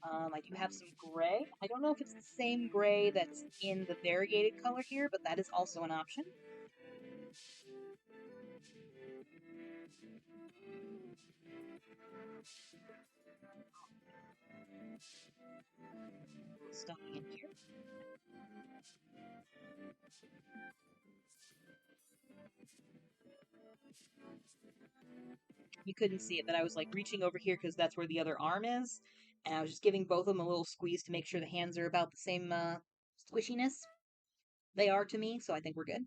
I do have some gray. I don't know if it's the same gray that's in the variegated color here, but that is also an option. Stuff in here. You couldn't see it, but I was like reaching over here because that's where the other arm is, and I was just giving both of them a little squeeze to make sure the hands are about the same squishiness. They are to me, so I think we're good.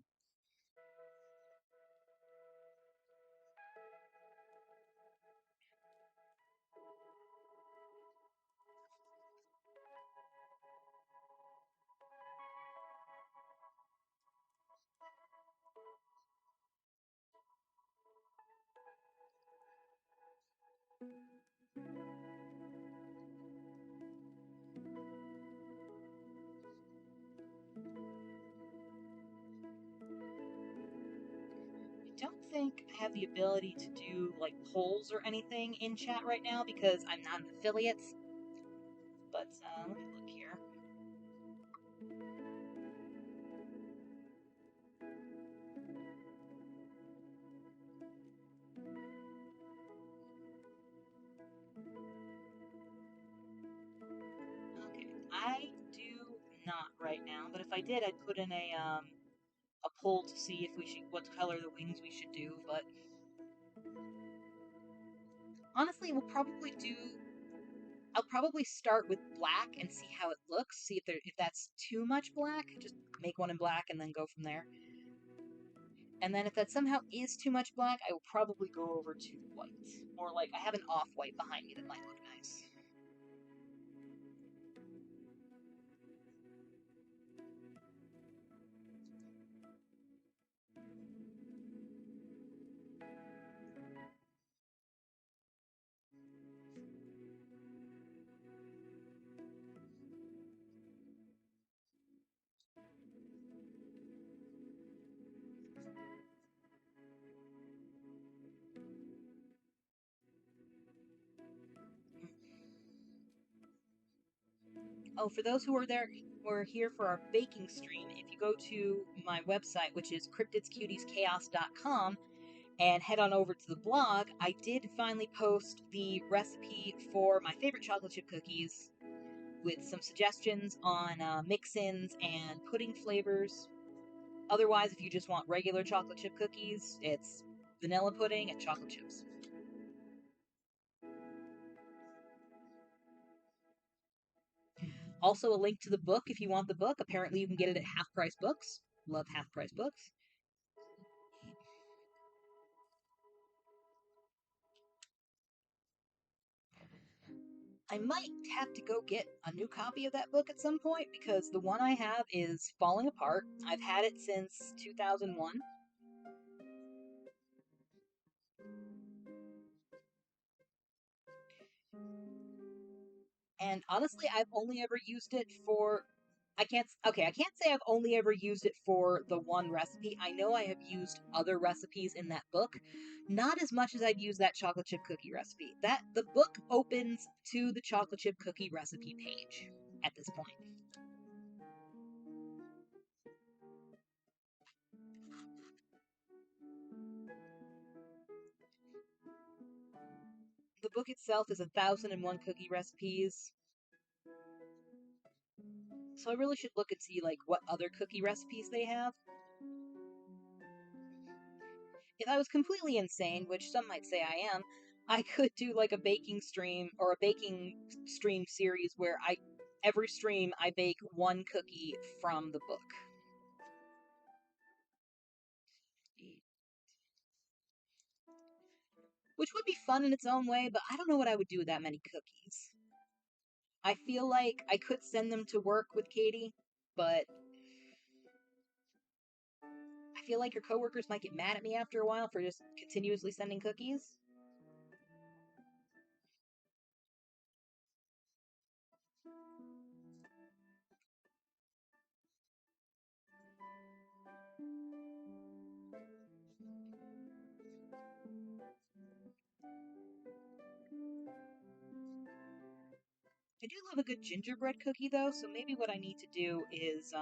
I don't think I have the ability to do like polls or anything in chat right now because I'm not an affiliate. But let me look here. Okay, I do not right now, but if I did, I'd put in a poll to see if we should what color the wings we should do. But honestly, we'll probably do. I'll probably start with black and see how it looks. See if that's too much black, just make one in black and then go from there. And then if that somehow is too much black, I will probably go over to white. Or like I have an off-white behind me that might look nice. Oh, for those who are here for our baking stream, if you go to my website, which is cryptidscutieschaos.com, and head on over to the blog, I did finally post the recipe for my favorite chocolate chip cookies with some suggestions on mix-ins and pudding flavors. Otherwise, if you just want regular chocolate chip cookies, it's vanilla pudding and chocolate chips. Also, a link to the book if you want the book. Apparently, you can get it at half price books. Love half price books. I might have to go get a new copy of that book at some point because the one I have is falling apart. I've had it since 2001. And honestly, I've only ever used it for. I can't say I've only ever used it for the one recipe. I know I have used other recipes in that book, not as much as I'd use that chocolate chip cookie recipe. The book opens to the chocolate chip cookie recipe page at this point. The book itself is 1,001 cookie recipes, so I really should look and see like what other cookie recipes they have. If I was completely insane, which some might say I am, I could do like a baking stream or a baking stream series where every stream I bake one cookie from the book. Which would be fun in its own way, but I don't know what I would do with that many cookies. I feel like I could send them to work with Katie, but I feel like your coworkers might get mad at me after a while for just continuously sending cookies. I do love a good gingerbread cookie though, so maybe what I need to do is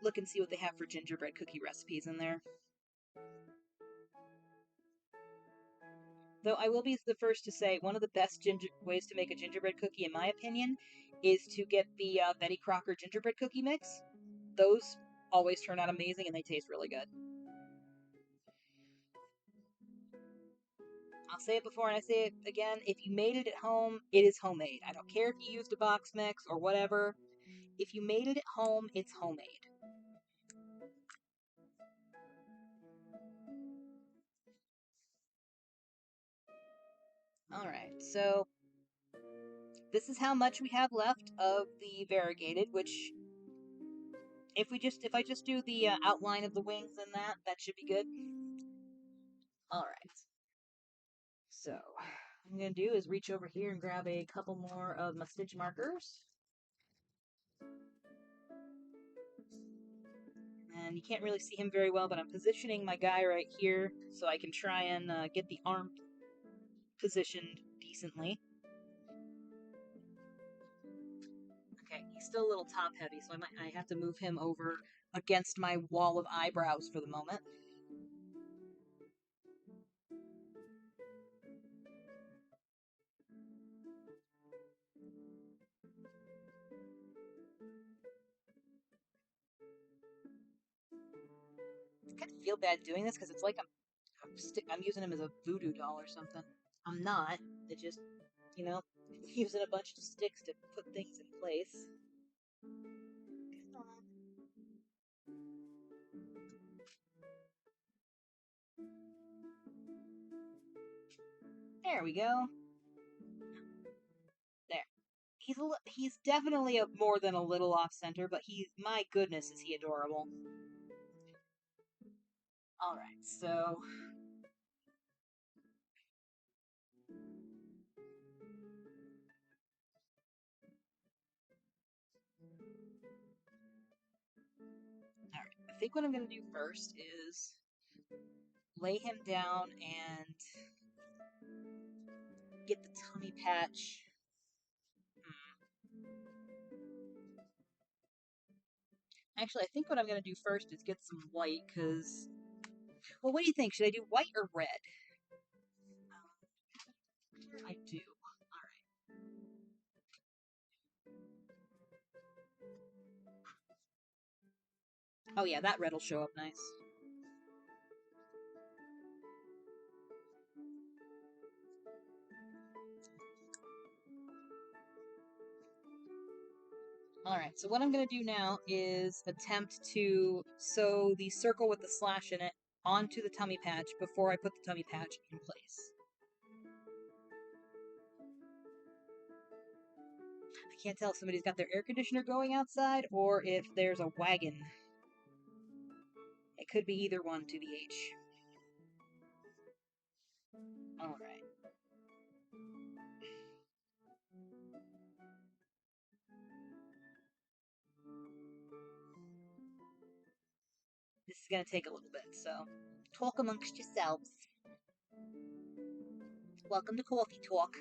look and see what they have for gingerbread cookie recipes in there. Though I will be the first to say, one of the best ways to make a gingerbread cookie, in my opinion, is to get the Betty Crocker gingerbread cookie mix. Those always turn out amazing and they taste really good. I'll say it before and I say it again. If you made it at home, it is homemade. I don't care if you used a box mix or whatever. If you made it at home, it's homemade. Alright, so this is how much we have left of the variegated, which if I just do the outline of the wings and that should be good. Alright. So, what I'm going to do is reach over here and grab a couple more of my stitch markers. And you can't really see him very well, but I'm positioning my guy right here so I can try and get the arm positioned decently. Okay, he's still a little top heavy, so I have to move him over against my wall of eyebrows for the moment. I kind of feel bad doing this because it's like I'm using him as a voodoo doll or something. I'm not. It just, you know, using a bunch of sticks to put things in place. Come on. There we go. There. He's definitely more than a little off center, but my goodness, is he adorable. All right, so all right. I think what I'm gonna do first is lay him down and get the tummy patch. Actually, I think what I'm gonna do first is get some white, because well, what do you think? Should I do white or red? I do. Oh yeah, that red will show up nice. Alright, so what I'm going to do now is attempt to sew the circle with the slash in it onto the tummy patch before I put the tummy patch in place. I can't tell if somebody's got their air conditioner going outside or if there's a wagon. It could be either one, to the H. Alright. This is going to take a little bit, so talk amongst yourselves. Welcome to Coffee Talk.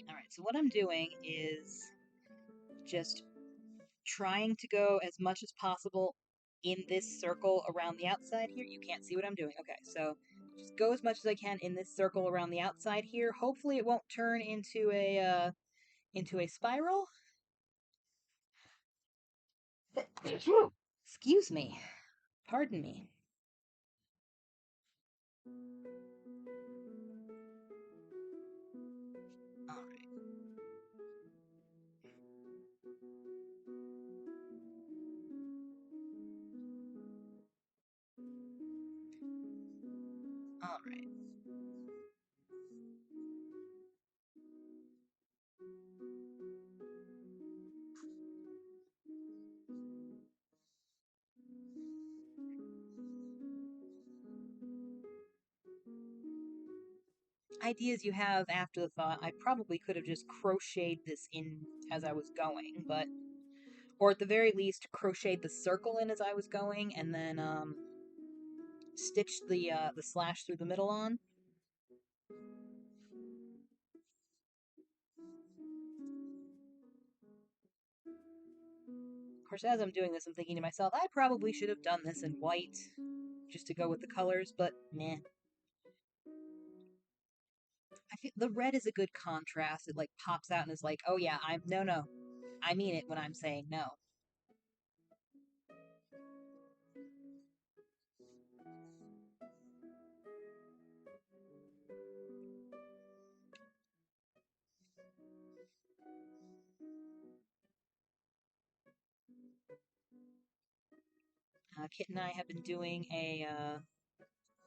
Alright, so what I'm doing is just trying to go as much as possible in this circle around the outside here. You can't see what I'm doing. Okay, so just go as much as I can in this circle around the outside here. Hopefully it won't turn into a spiral. Excuse me. Pardon me. All right. All right. Ideas you have after the thought. I probably could have just crocheted this in as I was going, but or at the very least crocheted the circle in as I was going and then stitched the slash through the middle on. course, as I'm doing this, I'm thinking to myself, I probably should have done this in white, just to go with the colors, but meh. I feel the red is a good contrast. It, like, pops out and is like, oh yeah, no. I mean it when I'm saying no. Kit and I have been doing a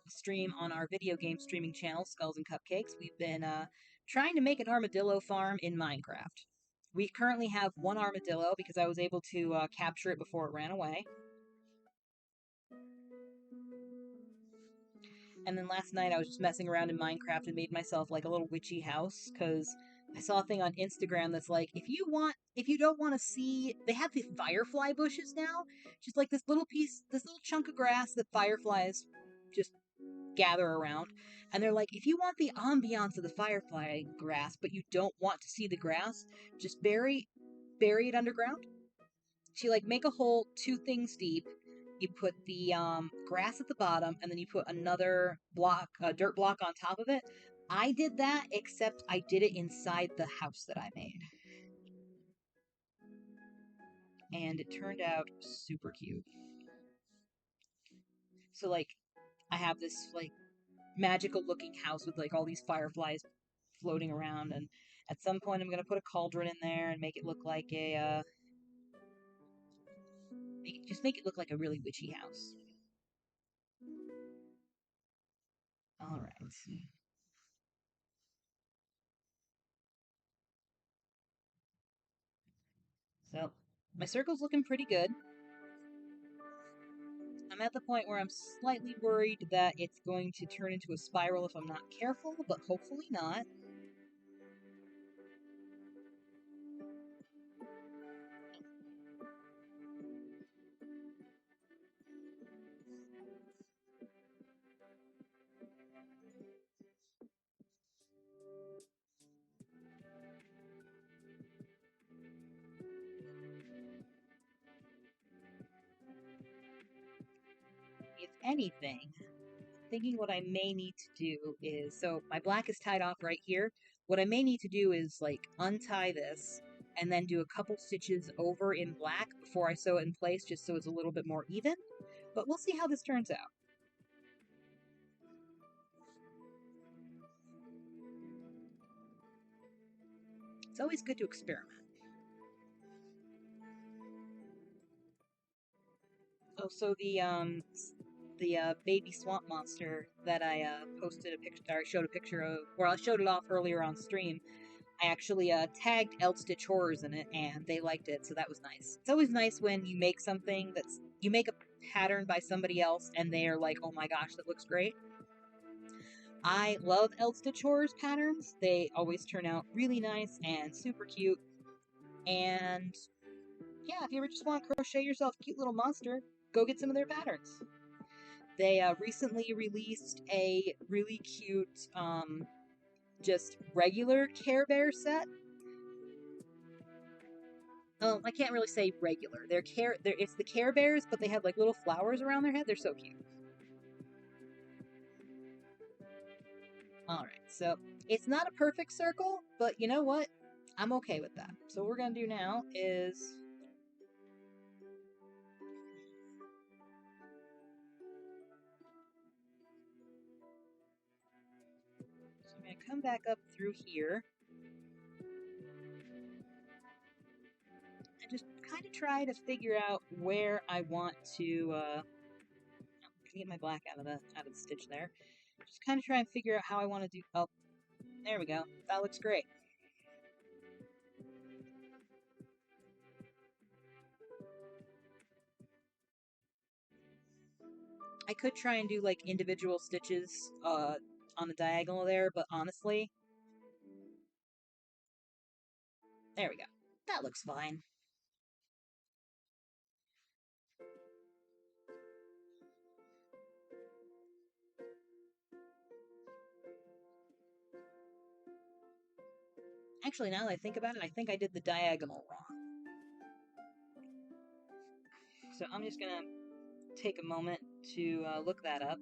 stream on our video game streaming channel, Skulls and Cupcakes. We've been trying to make an armadillo farm in Minecraft. We currently have one armadillo because I was able to capture it before it ran away. And then last night I was just messing around in Minecraft and made myself like a little witchy house because I saw a thing on Instagram that's like, if you don't want to see, they have the firefly bushes now, just like this little chunk of grass that fireflies just gather around. And they're like, if you want the ambiance of the firefly grass, but you don't want to see the grass, just bury it underground. So you like make a hole 2 things deep. You put the grass at the bottom, and then you put another block, a dirt block on top of it. I did that, except I did it inside the house that I made. And it turned out super cute. So, like, I have this, like, magical looking house with, like, all these fireflies floating around, and at some point I'm going to put a cauldron in there and make it look like a, make it look like a really witchy house. Alright. So, my circle's looking pretty good. I'm at the point where I'm slightly worried that it's going to turn into a spiral if I'm not careful, but hopefully not. If anything, thinking what I may need to do is, so my black is tied off right here. What I may need to do is, like, untie this and then do a couple stitches over in black before I sew it in place, just so it's a little bit more even. But we'll see how this turns out. It's always good to experiment. Oh, so the baby swamp monster that I posted a picture, or showed a picture of, or I showed it off earlier on stream. I actually tagged Eldstitch Horrors in it, and they liked it, so that was nice. It's always nice when you make something you make a pattern by somebody else, and they are like, "Oh my gosh, that looks great." I love Eldstitch Horrors patterns. They always turn out really nice and super cute. And yeah, if you ever just want to crochet yourself a cute little monster, go get some of their patterns. They recently released a really cute, just regular Care Bear set. Oh, I can't really say regular. It's the Care Bears, but they have like little flowers around their head. They're so cute. Alright, so it's not a perfect circle, but you know what? I'm okay with that. So what we're gonna do now is I'm gonna come back up through here and just kind of try to figure out where I want to get my black out of the stitch there. Just kind of try and figure out how I want to do. Oh, there we go. That looks great. I could try and do like individual stitches on the diagonal there, but honestly, there we go. That looks fine. Actually, now that I think about it, I think I did the diagonal wrong. So I'm just gonna take a moment to look that up.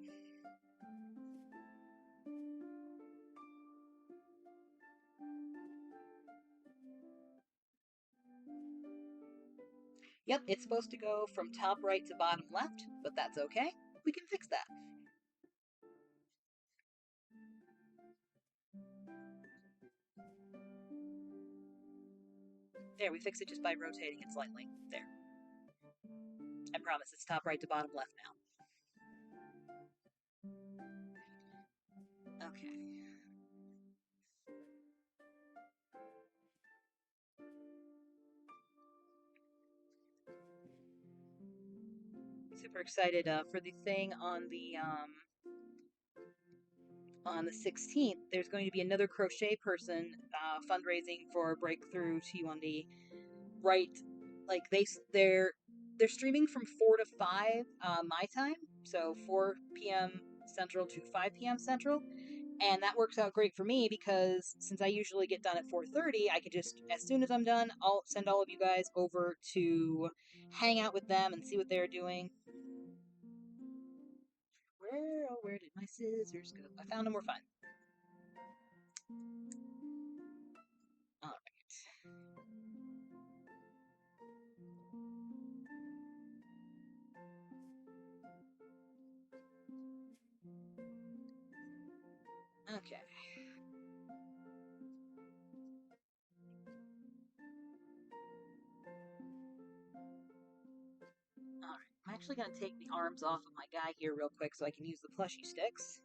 Yep, it's supposed to go from top right to bottom left, but that's okay. We can fix that. There, we fix it just by rotating it slightly. There. I promise it's top right to bottom left now. Okay. Super excited for the thing on the 16th. There's going to be another crochet person fundraising for Breakthrough T1D. Right, like they're streaming from 4 to 5 my time, so 4 p.m. Central to 5 p.m. Central. And that works out great for me because since I usually get done at 4:30, I could just, as soon as I'm done, I'll send all of you guys over to hang out with them and see what they're doing. Where did my scissors go? I found them, we're fine. Alright. Okay. Alright. I'm actually going to take the arms off of my guy here real quick so I can use the plushy sticks.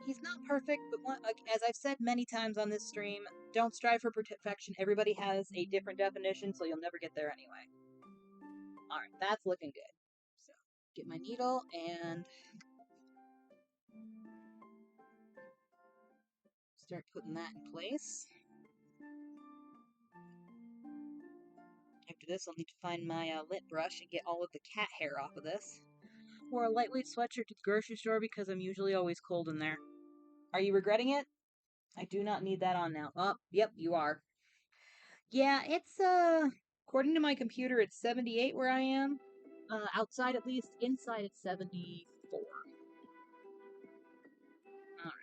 He's not perfect, but as I've said many times on this stream, don't strive for perfection. Everybody has a different definition, so you'll never get there anyway. Alright, that's looking good. So, get my needle and start putting that in place. After this, I'll need to find my lint brush and get all of the cat hair off of this. Wore a lightweight sweatshirt to the grocery store because I'm usually always cold in there. Are you regretting it? I do not need that on now. Oh, yep, you are. Yeah, it's, according to my computer, it's 78 where I am. Outside at least. Inside it's 74. Alright.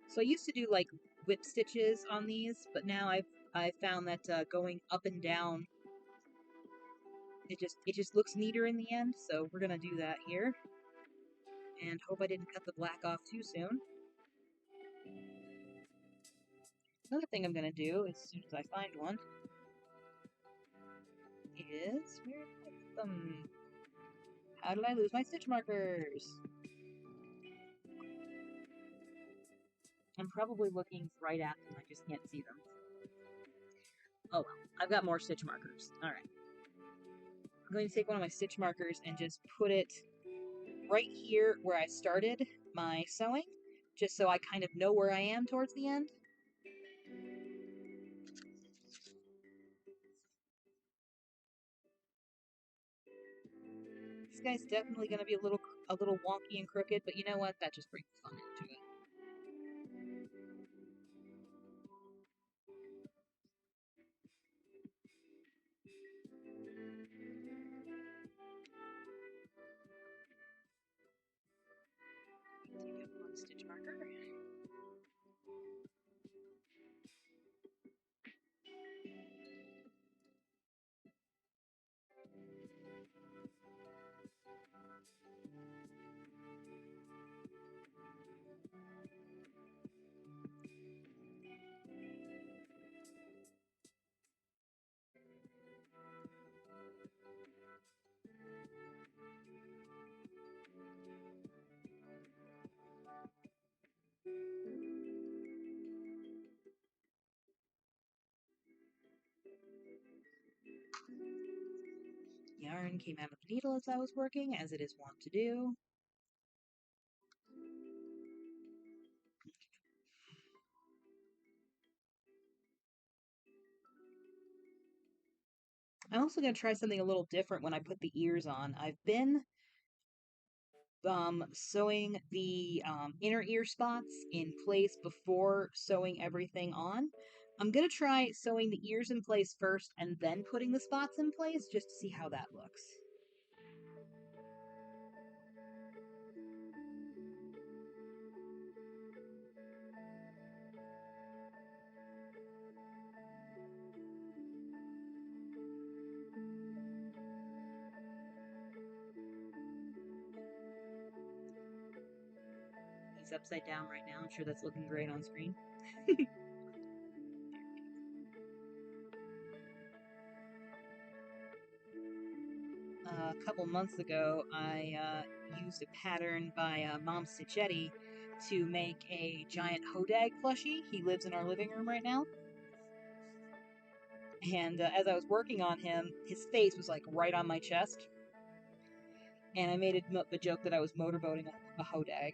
So I used to do, like, whip stitches on these, but now I've found that going up and down, it just looks neater in the end, so we're gonna do that here. And hope I didn't cut the black off too soon. Another thing I'm gonna do, as soon as I find one, is... where did I put them? How did I lose my stitch markers? I'm probably looking right at them, I just can't see them. Oh well, I've got more stitch markers. Alright. I'm going to take one of my stitch markers and just put it right here where I started my sewing, just so I kind of know where I am towards the end. This guy's definitely going to be a little wonky and crooked, but you know what? That just brings fun into it. Take out one stitch marker. Yarn came out of the needle as I was working, as it is wont to do. I'm also going to try something a little different when I put the ears on. I've been sewing the inner ear spots in place before sewing everything on. I'm going to try sewing the ears in place first and then putting the spots in place just to see how that looks. He's upside down right now. I'm sure that's looking great on screen. A couple months ago, I used a pattern by Mom Stitchetti to make a giant Hodag plushie. He lives in our living room right now. And as I was working on him, his face was like right on my chest. And I made a joke that I was motorboating a Hodag.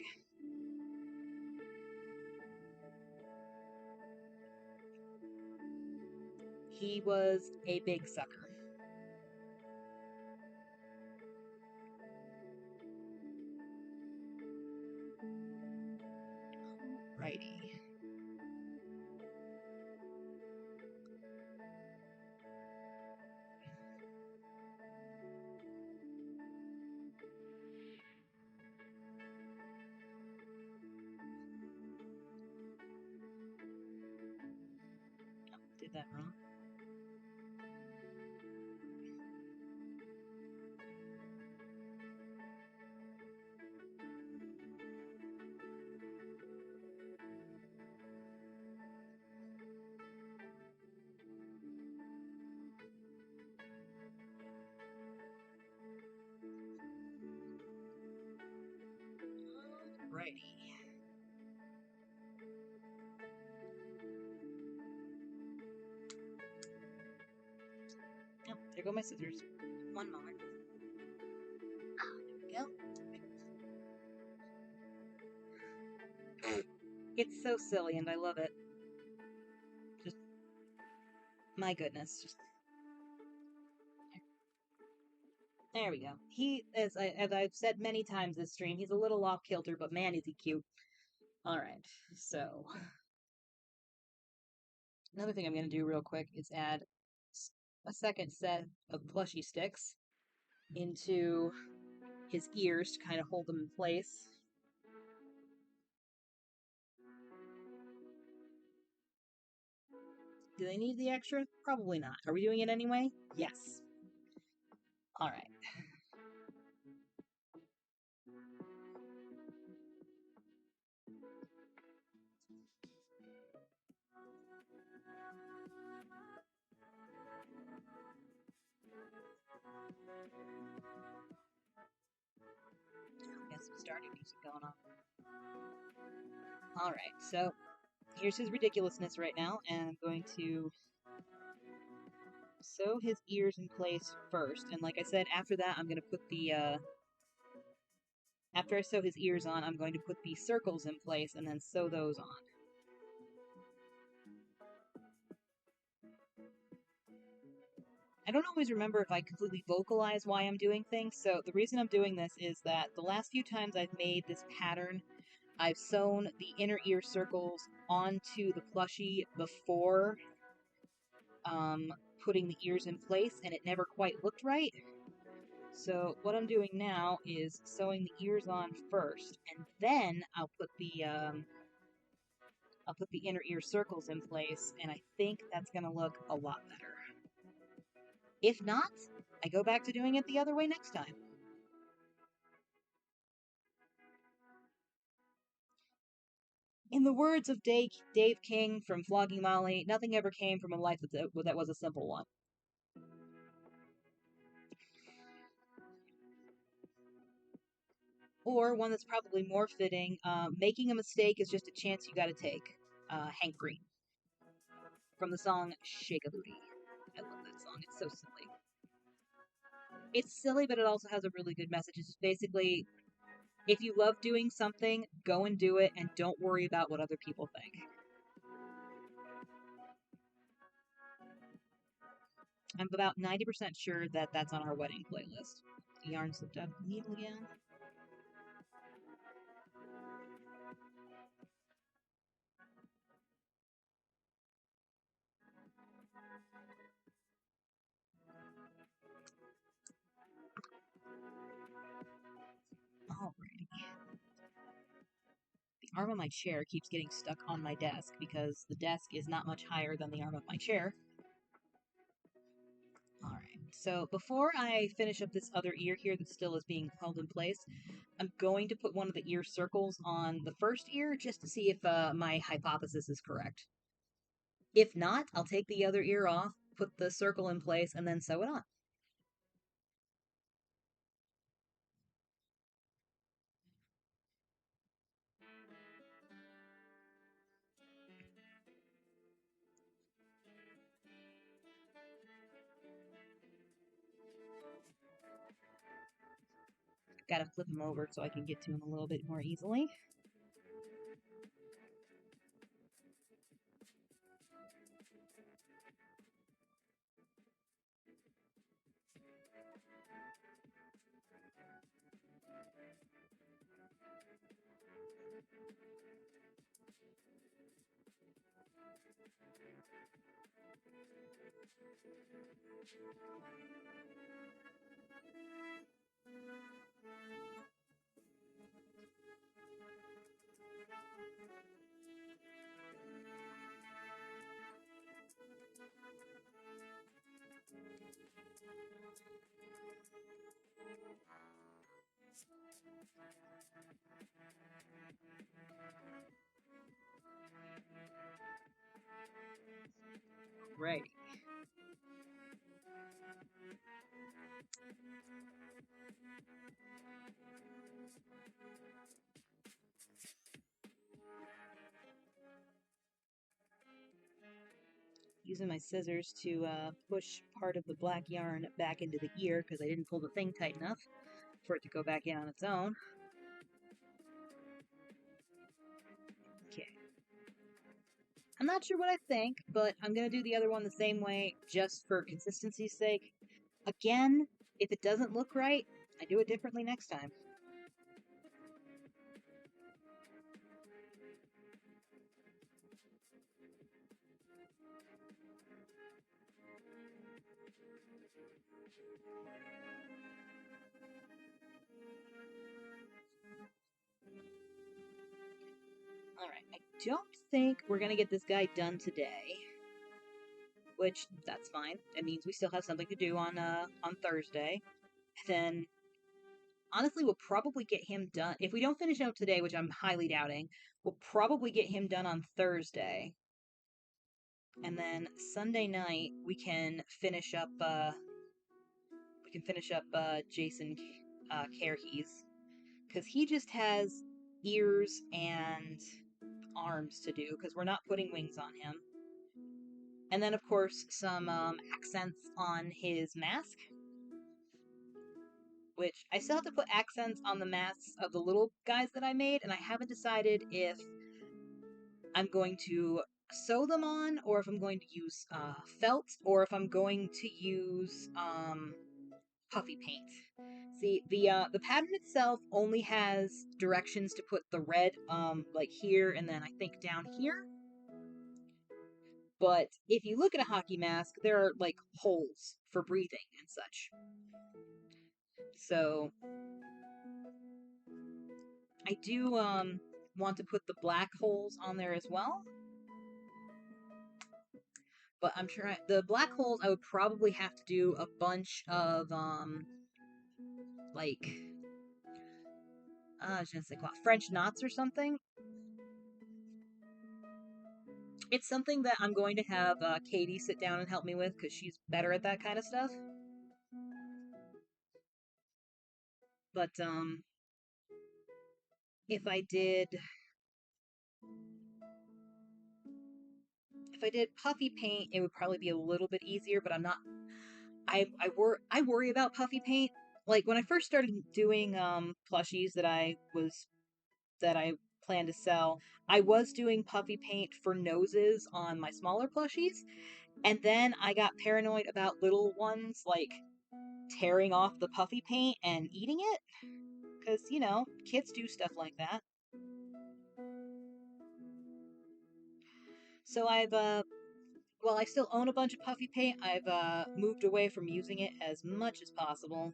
He was a big sucker. Alrighty. Oh, did that wrong. Alrighty. Oh, there go my scissors. One moment. There we go. It's so silly and I love it. Just, my goodness. Just, there we go. He, as I've said many times this stream, he's a little off kilter, but man, is he cute. Alright, so another thing I'm going to do real quick is add a second set of plushie sticks into his ears to kind of hold them in place. Do they need the extra? Probably not. Are we doing it anyway? Yes. Alright. Got some starting music going on. Alright, so here's his ridiculousness right now, and I'm going to sew his ears in place first. And like I said, after that, I'm going to put the, after I sew his ears on, I'm going to put the circles in place and then sew those on. I don't always remember if I completely vocalize why I'm doing things, so the reason I'm doing this is that the last few times I've made this pattern, I've sewn the inner ear circles onto the plushie before putting the ears in place, and it never quite looked right. So what I'm doing now is sewing the ears on first, and then I'll put the inner ear circles in place, and I think that's going to look a lot better. If not, I go back to doing it the other way next time. In the words of Dave King from Flogging Molly, nothing ever came from a life that was a simple one. Or one that's probably more fitting, making a mistake is just a chance you gotta take. Hank Green. From the song Shake a Booty. I love that song, it's so silly. It's silly, but it also has a really good message. It's just basically, if you love doing something, go and do it, and don't worry about what other people think. I'm about 90% sure that that's on our wedding playlist. The yarn slipped out of the needle again. Alrighty. The arm of my chair keeps getting stuck on my desk because the desk is not much higher than the arm of my chair. Alright, so before I finish up this other ear here that still is being held in place, I'm going to put one of the ear circles on the first ear just to see if my hypothesis is correct. If not, I'll take the other ear off, put the circle in place, and then sew it on. Gotta flip him over so I can get to him a little bit more easily. Right. Using my scissors to push part of the black yarn back into the ear because I didn't pull the thing tight enough for it to go back in on its own. Okay. I'm not sure what I think, but I'm going to do the other one the same way just for consistency's sake. Again, if it doesn't look right, I do it differently next time. Alright, I don't think we're going to get this guy done today. Which, that's fine. It means we still have something to do on Thursday. Then, honestly, we'll probably get him done. If we don't finish him up today, which I'm highly doubting, we'll probably get him done on Thursday. And then Sunday night, we can finish up, Jason Carethulhu. Because he just has ears and arms to do, because we're not putting wings on him. And then, of course, some accents on his mask. Which I still have to put accents on the masks of the little guys that I made, and I haven't decided if I'm going to sew them on, or if I'm going to use felt, or if I'm going to use puffy paint. See, the pattern itself only has directions to put the red, like here, and then I think down here. But if you look at a hockey mask, there are, like, holes for breathing and such. So, I do, want to put the black holes on there as well. But I'm sure the black holes, I would probably have to do a bunch of, like, je ne sais quoi, French knots or something. It's something that I'm going to have Katie sit down and help me with, because she's better at that kind of stuff. But, if I did puffy paint, it would probably be a little bit easier, but I'm not, I worry about puffy paint. Like, when I first started doing, plushies that I planned to sell, I was doing puffy paint for noses on my smaller plushies, And then I got paranoid about little ones, like, tearing off the puffy paint and eating it. Because, you know, kids do stuff like that. So well, I still own a bunch of puffy paint. I've, moved away from using it as much as possible.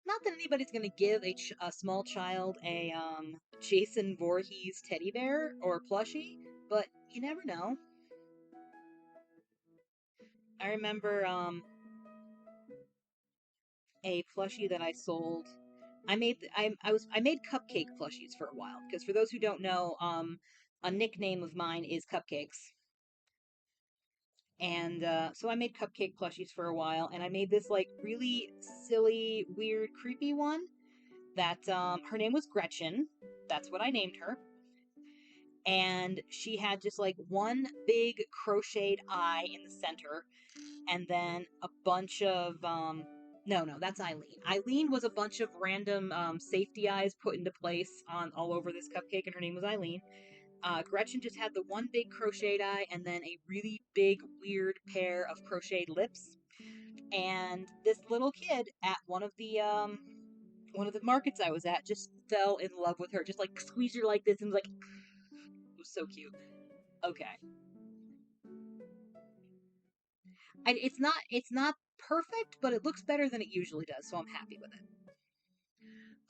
Not that anybody's gonna give a small child a, Jason Voorhees teddy bear or plushie, but you never know. I remember, a plushie that I sold. I made cupcake plushies for a while because for those who don't know, a nickname of mine is Cupcakes, and so I made cupcake plushies for a while, and I made this like really silly, weird, creepy one that her name was Gretchen. That's what I named her, and she had just like one big crocheted eye in the center, and then a bunch of no, that's Eileen. Eileen was a bunch of random safety eyes put into place on all over this cupcake, and her name was Eileen. Gretchen just had the one big crocheted eye, and then a really big, weird pair of crocheted lips. And this little kid at one of the markets I was at just fell in love with her, just like squeezed her like this, and was like, it was so cute. Okay, it's not perfect, but it looks better than it usually does, so I'm happy with it.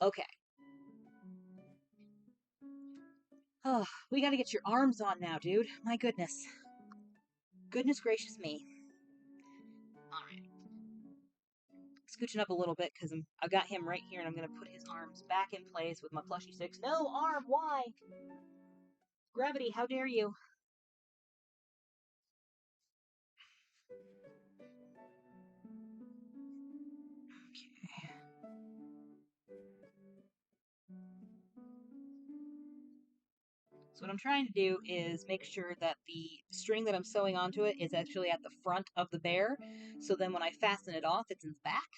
Okay. Oh, we gotta get your arms on now, dude. My goodness. Goodness gracious me. Alright. Scooching up a little bit because I've got him right here and I'm gonna put his arms back in place with my plushie sticks. No arm, why? Gravity, how dare you? Okay. So what I'm trying to do is make sure that the string that I'm sewing onto it is actually at the front of the bear, so then when I fasten it off, it's in the back.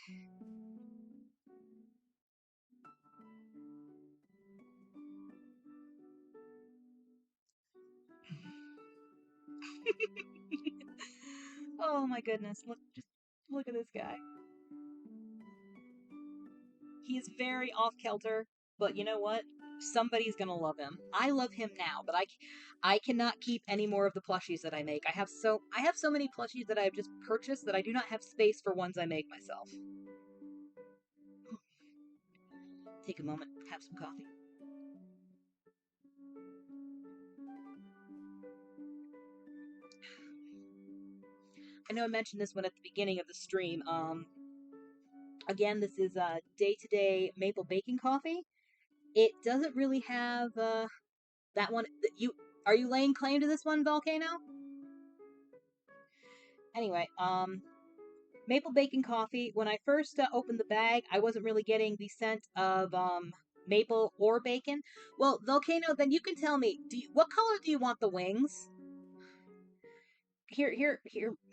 Oh my goodness, just look at this guy. He's very off kilter, but you know what? Somebody's gonna love him. I love him now, but I cannot keep any more of the plushies that I make. I have so many plushies that I've just purchased that I do not have space for ones I make myself. Take a moment, have some coffee. I know I mentioned this one at the beginning of the stream. Again, this is day-to-day maple bacon coffee. It doesn't really have that one. You are you laying claim to this one, Volcano? Anyway, maple bacon coffee. When I first opened the bag, I wasn't really getting the scent of maple or bacon. Well, Volcano, then you can tell me. What color do you want the wings? Here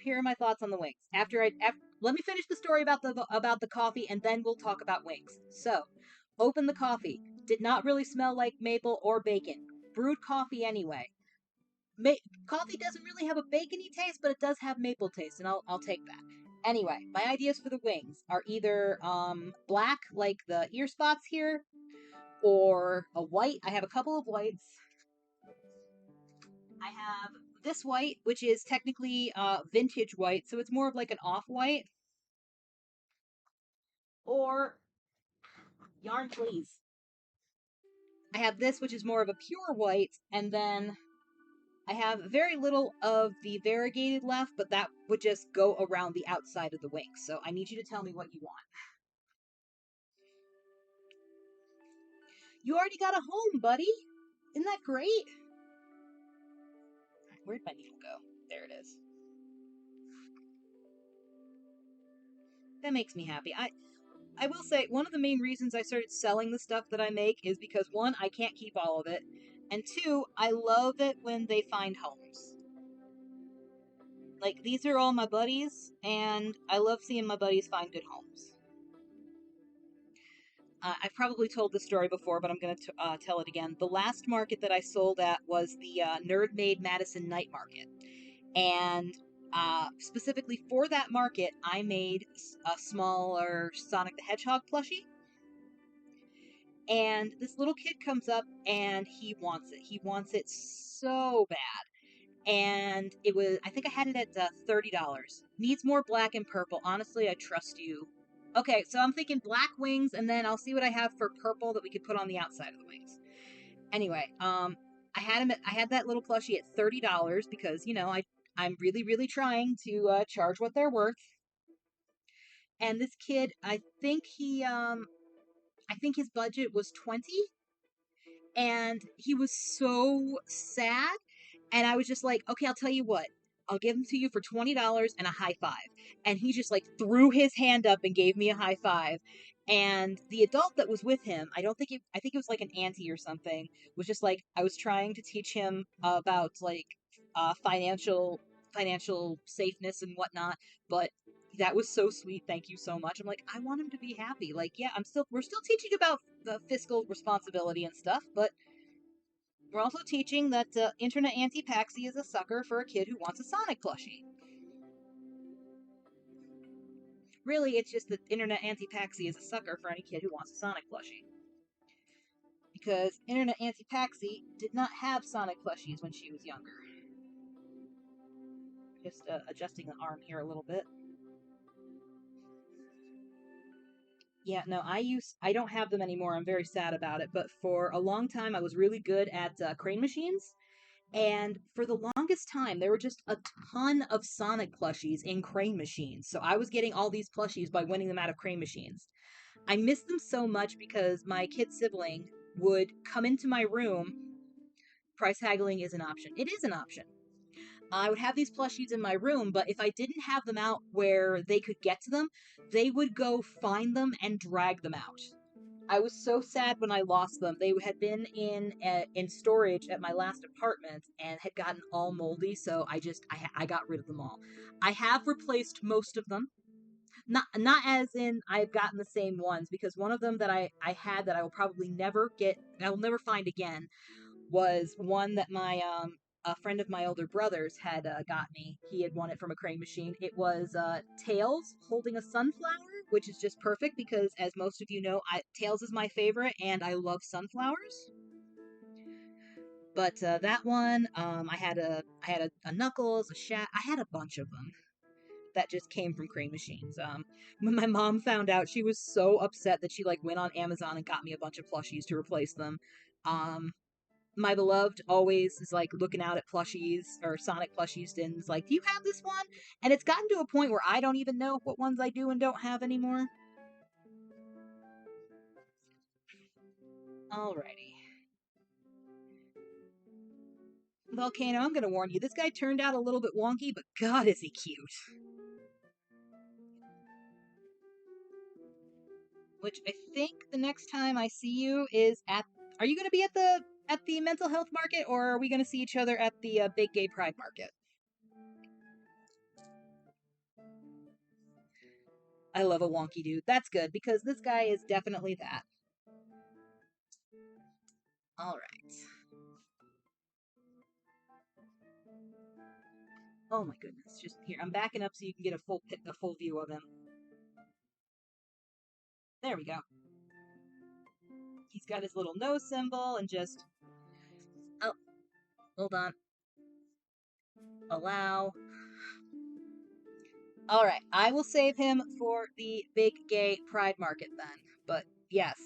are my thoughts on the wings. Let me finish the story about the coffee, and then we'll talk about wings. So, open the coffee. Did not really smell like maple or bacon. Brewed coffee anyway. Ma- Coffee doesn't really have a bacony taste, but it does have maple taste, and I'll take that. Anyway, my ideas for the wings are either black, like the ear spots here, or a white. I have a couple of whites. I have this white, which is technically vintage white, so it's more of like an off white, or yarn, please. I have this, which is more of a pure white, and then I have very little of the variegated left, but that would just go around the outside of the wings. So I need you to tell me what you want. You already got a home, buddy. Isn't that great? Where'd my needle go? There it is. That makes me happy. I will say one of the main reasons I started selling the stuff that I make is because one, I can't keep all of it, and two, I love it when they find homes. Like, these are all my buddies, and I love seeing my buddies find good homes. I've probably told this story before, but I'm going to tell it again. The last market that I sold at was the Nerd Made Madison Night Market. And specifically for that market, I made a smaller Sonic the Hedgehog plushie. And this little kid comes up and he wants it. He wants it so bad. And it was, I think I had it at $30. Needs more black and purple. Honestly, I trust you. Okay, so I'm thinking black wings, and then I'll see what I have for purple that we could put on the outside of the wings. Anyway, I had that little plushie at $30 because I'm really really trying to charge what they're worth. And this kid, I think his budget was 20, and he was so sad. And I was just like, okay, I'll tell you what. I'll give them to you for $20 and a high five. And he just like threw his hand up and gave me a high five. And the adult that was with him, I think it was like an auntie or something, was just like, I was trying to teach him about like financial safeness and whatnot, but that was so sweet. Thank you so much. I'm like, I want him to be happy. Like, yeah, we're still teaching about the fiscal responsibility and stuff, but we're also teaching that Internet Auntie Paxie is a sucker for a kid who wants a Sonic plushie. Really, it's just that Internet Auntie Paxie is a sucker for any kid who wants a Sonic plushie. Because Internet Auntie Paxie did not have Sonic plushies when she was younger. Just adjusting the arm here a little bit. Yeah, no, I don't have them anymore. I'm very sad about it. But for a long time, I was really good at crane machines. And for the longest time, there were just a ton of Sonic plushies in crane machines. So I was getting all these plushies by winning them out of crane machines. I missed them so much because my kid sibling would come into my room. Price haggling is an option. It is an option. I would have these plushies in my room, but if I didn't have them out where they could get to them, they would go find them and drag them out. I was so sad when I lost them. They had been in storage at my last apartment and had gotten all moldy, so I got rid of them all. I have replaced most of them. Not as in I've gotten the same ones, because one of them that I had that I will probably never get, I will never find again, was one that my a friend of my older brother's had got me. He had won it from a crane machine. It was Tails holding a sunflower, which is just perfect because, as most of you know, Tails is my favorite, and I love sunflowers. But that one, I had a Knuckles, a Shat. I had a bunch of them that just came from crane machines. When my mom found out, she was so upset that she like went on Amazon and got me a bunch of plushies to replace them. Um, my beloved always is like looking out at plushies or Sonic plushies and is like, "Do you have this one?" And it's gotten to a point where I don't even know what ones I do and don't have anymore. Alrighty. Volcano, I'm gonna warn you, this guy turned out a little bit wonky, but God is he cute. Which I think the next time I see you is at. Are you gonna be at the mental health market, or are we gonna see each other at the big gay pride market? I love a wonky dude. That's good because this guy is definitely that. All right. Oh my goodness! Just here, I'm backing up so you can get a full view of him. There we go. He's got his little nose symbol and just. Oh, hold on. Allow. All right, I will save him for the big gay pride market then. But yes,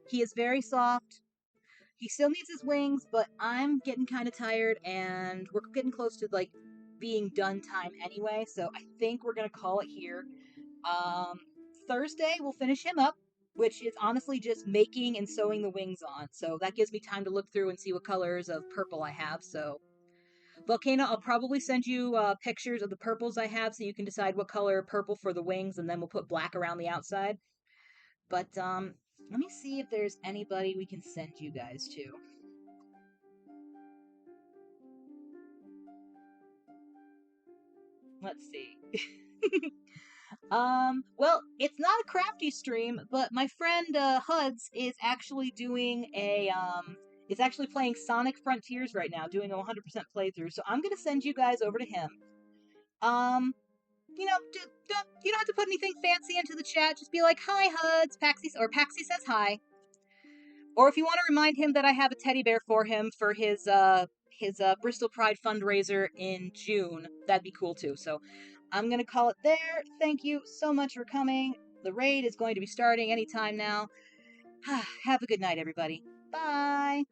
he is very soft. He still needs his wings, but I'm getting kind of tired, and we're getting close to like being done time anyway. So I think we're gonna call it here. Um, Thursday we'll finish him up, which is honestly just making and sewing the wings on. So that gives me time to look through and see what colors of purple I have. So Volcano, I'll probably send you pictures of the purples I have so you can decide what color purple for the wings, and then we'll put black around the outside. But let me see if there's anybody we can send you guys to. Let's see. Well, it's not a crafty stream, but my friend Huds is actually doing is actually playing Sonic Frontiers right now, doing a 100% playthrough. So I'm gonna send you guys over to him. Um, you don't have to put anything fancy into the chat. Just be like, "Hi, Huds." Paxie says hi. Or if you want to remind him that I have a teddy bear for him for his Bristol Pride fundraiser in June, that'd be cool too. So I'm gonna call it there. Thank you so much for coming. The raid is going to be starting anytime now. Have a good night, everybody. Bye.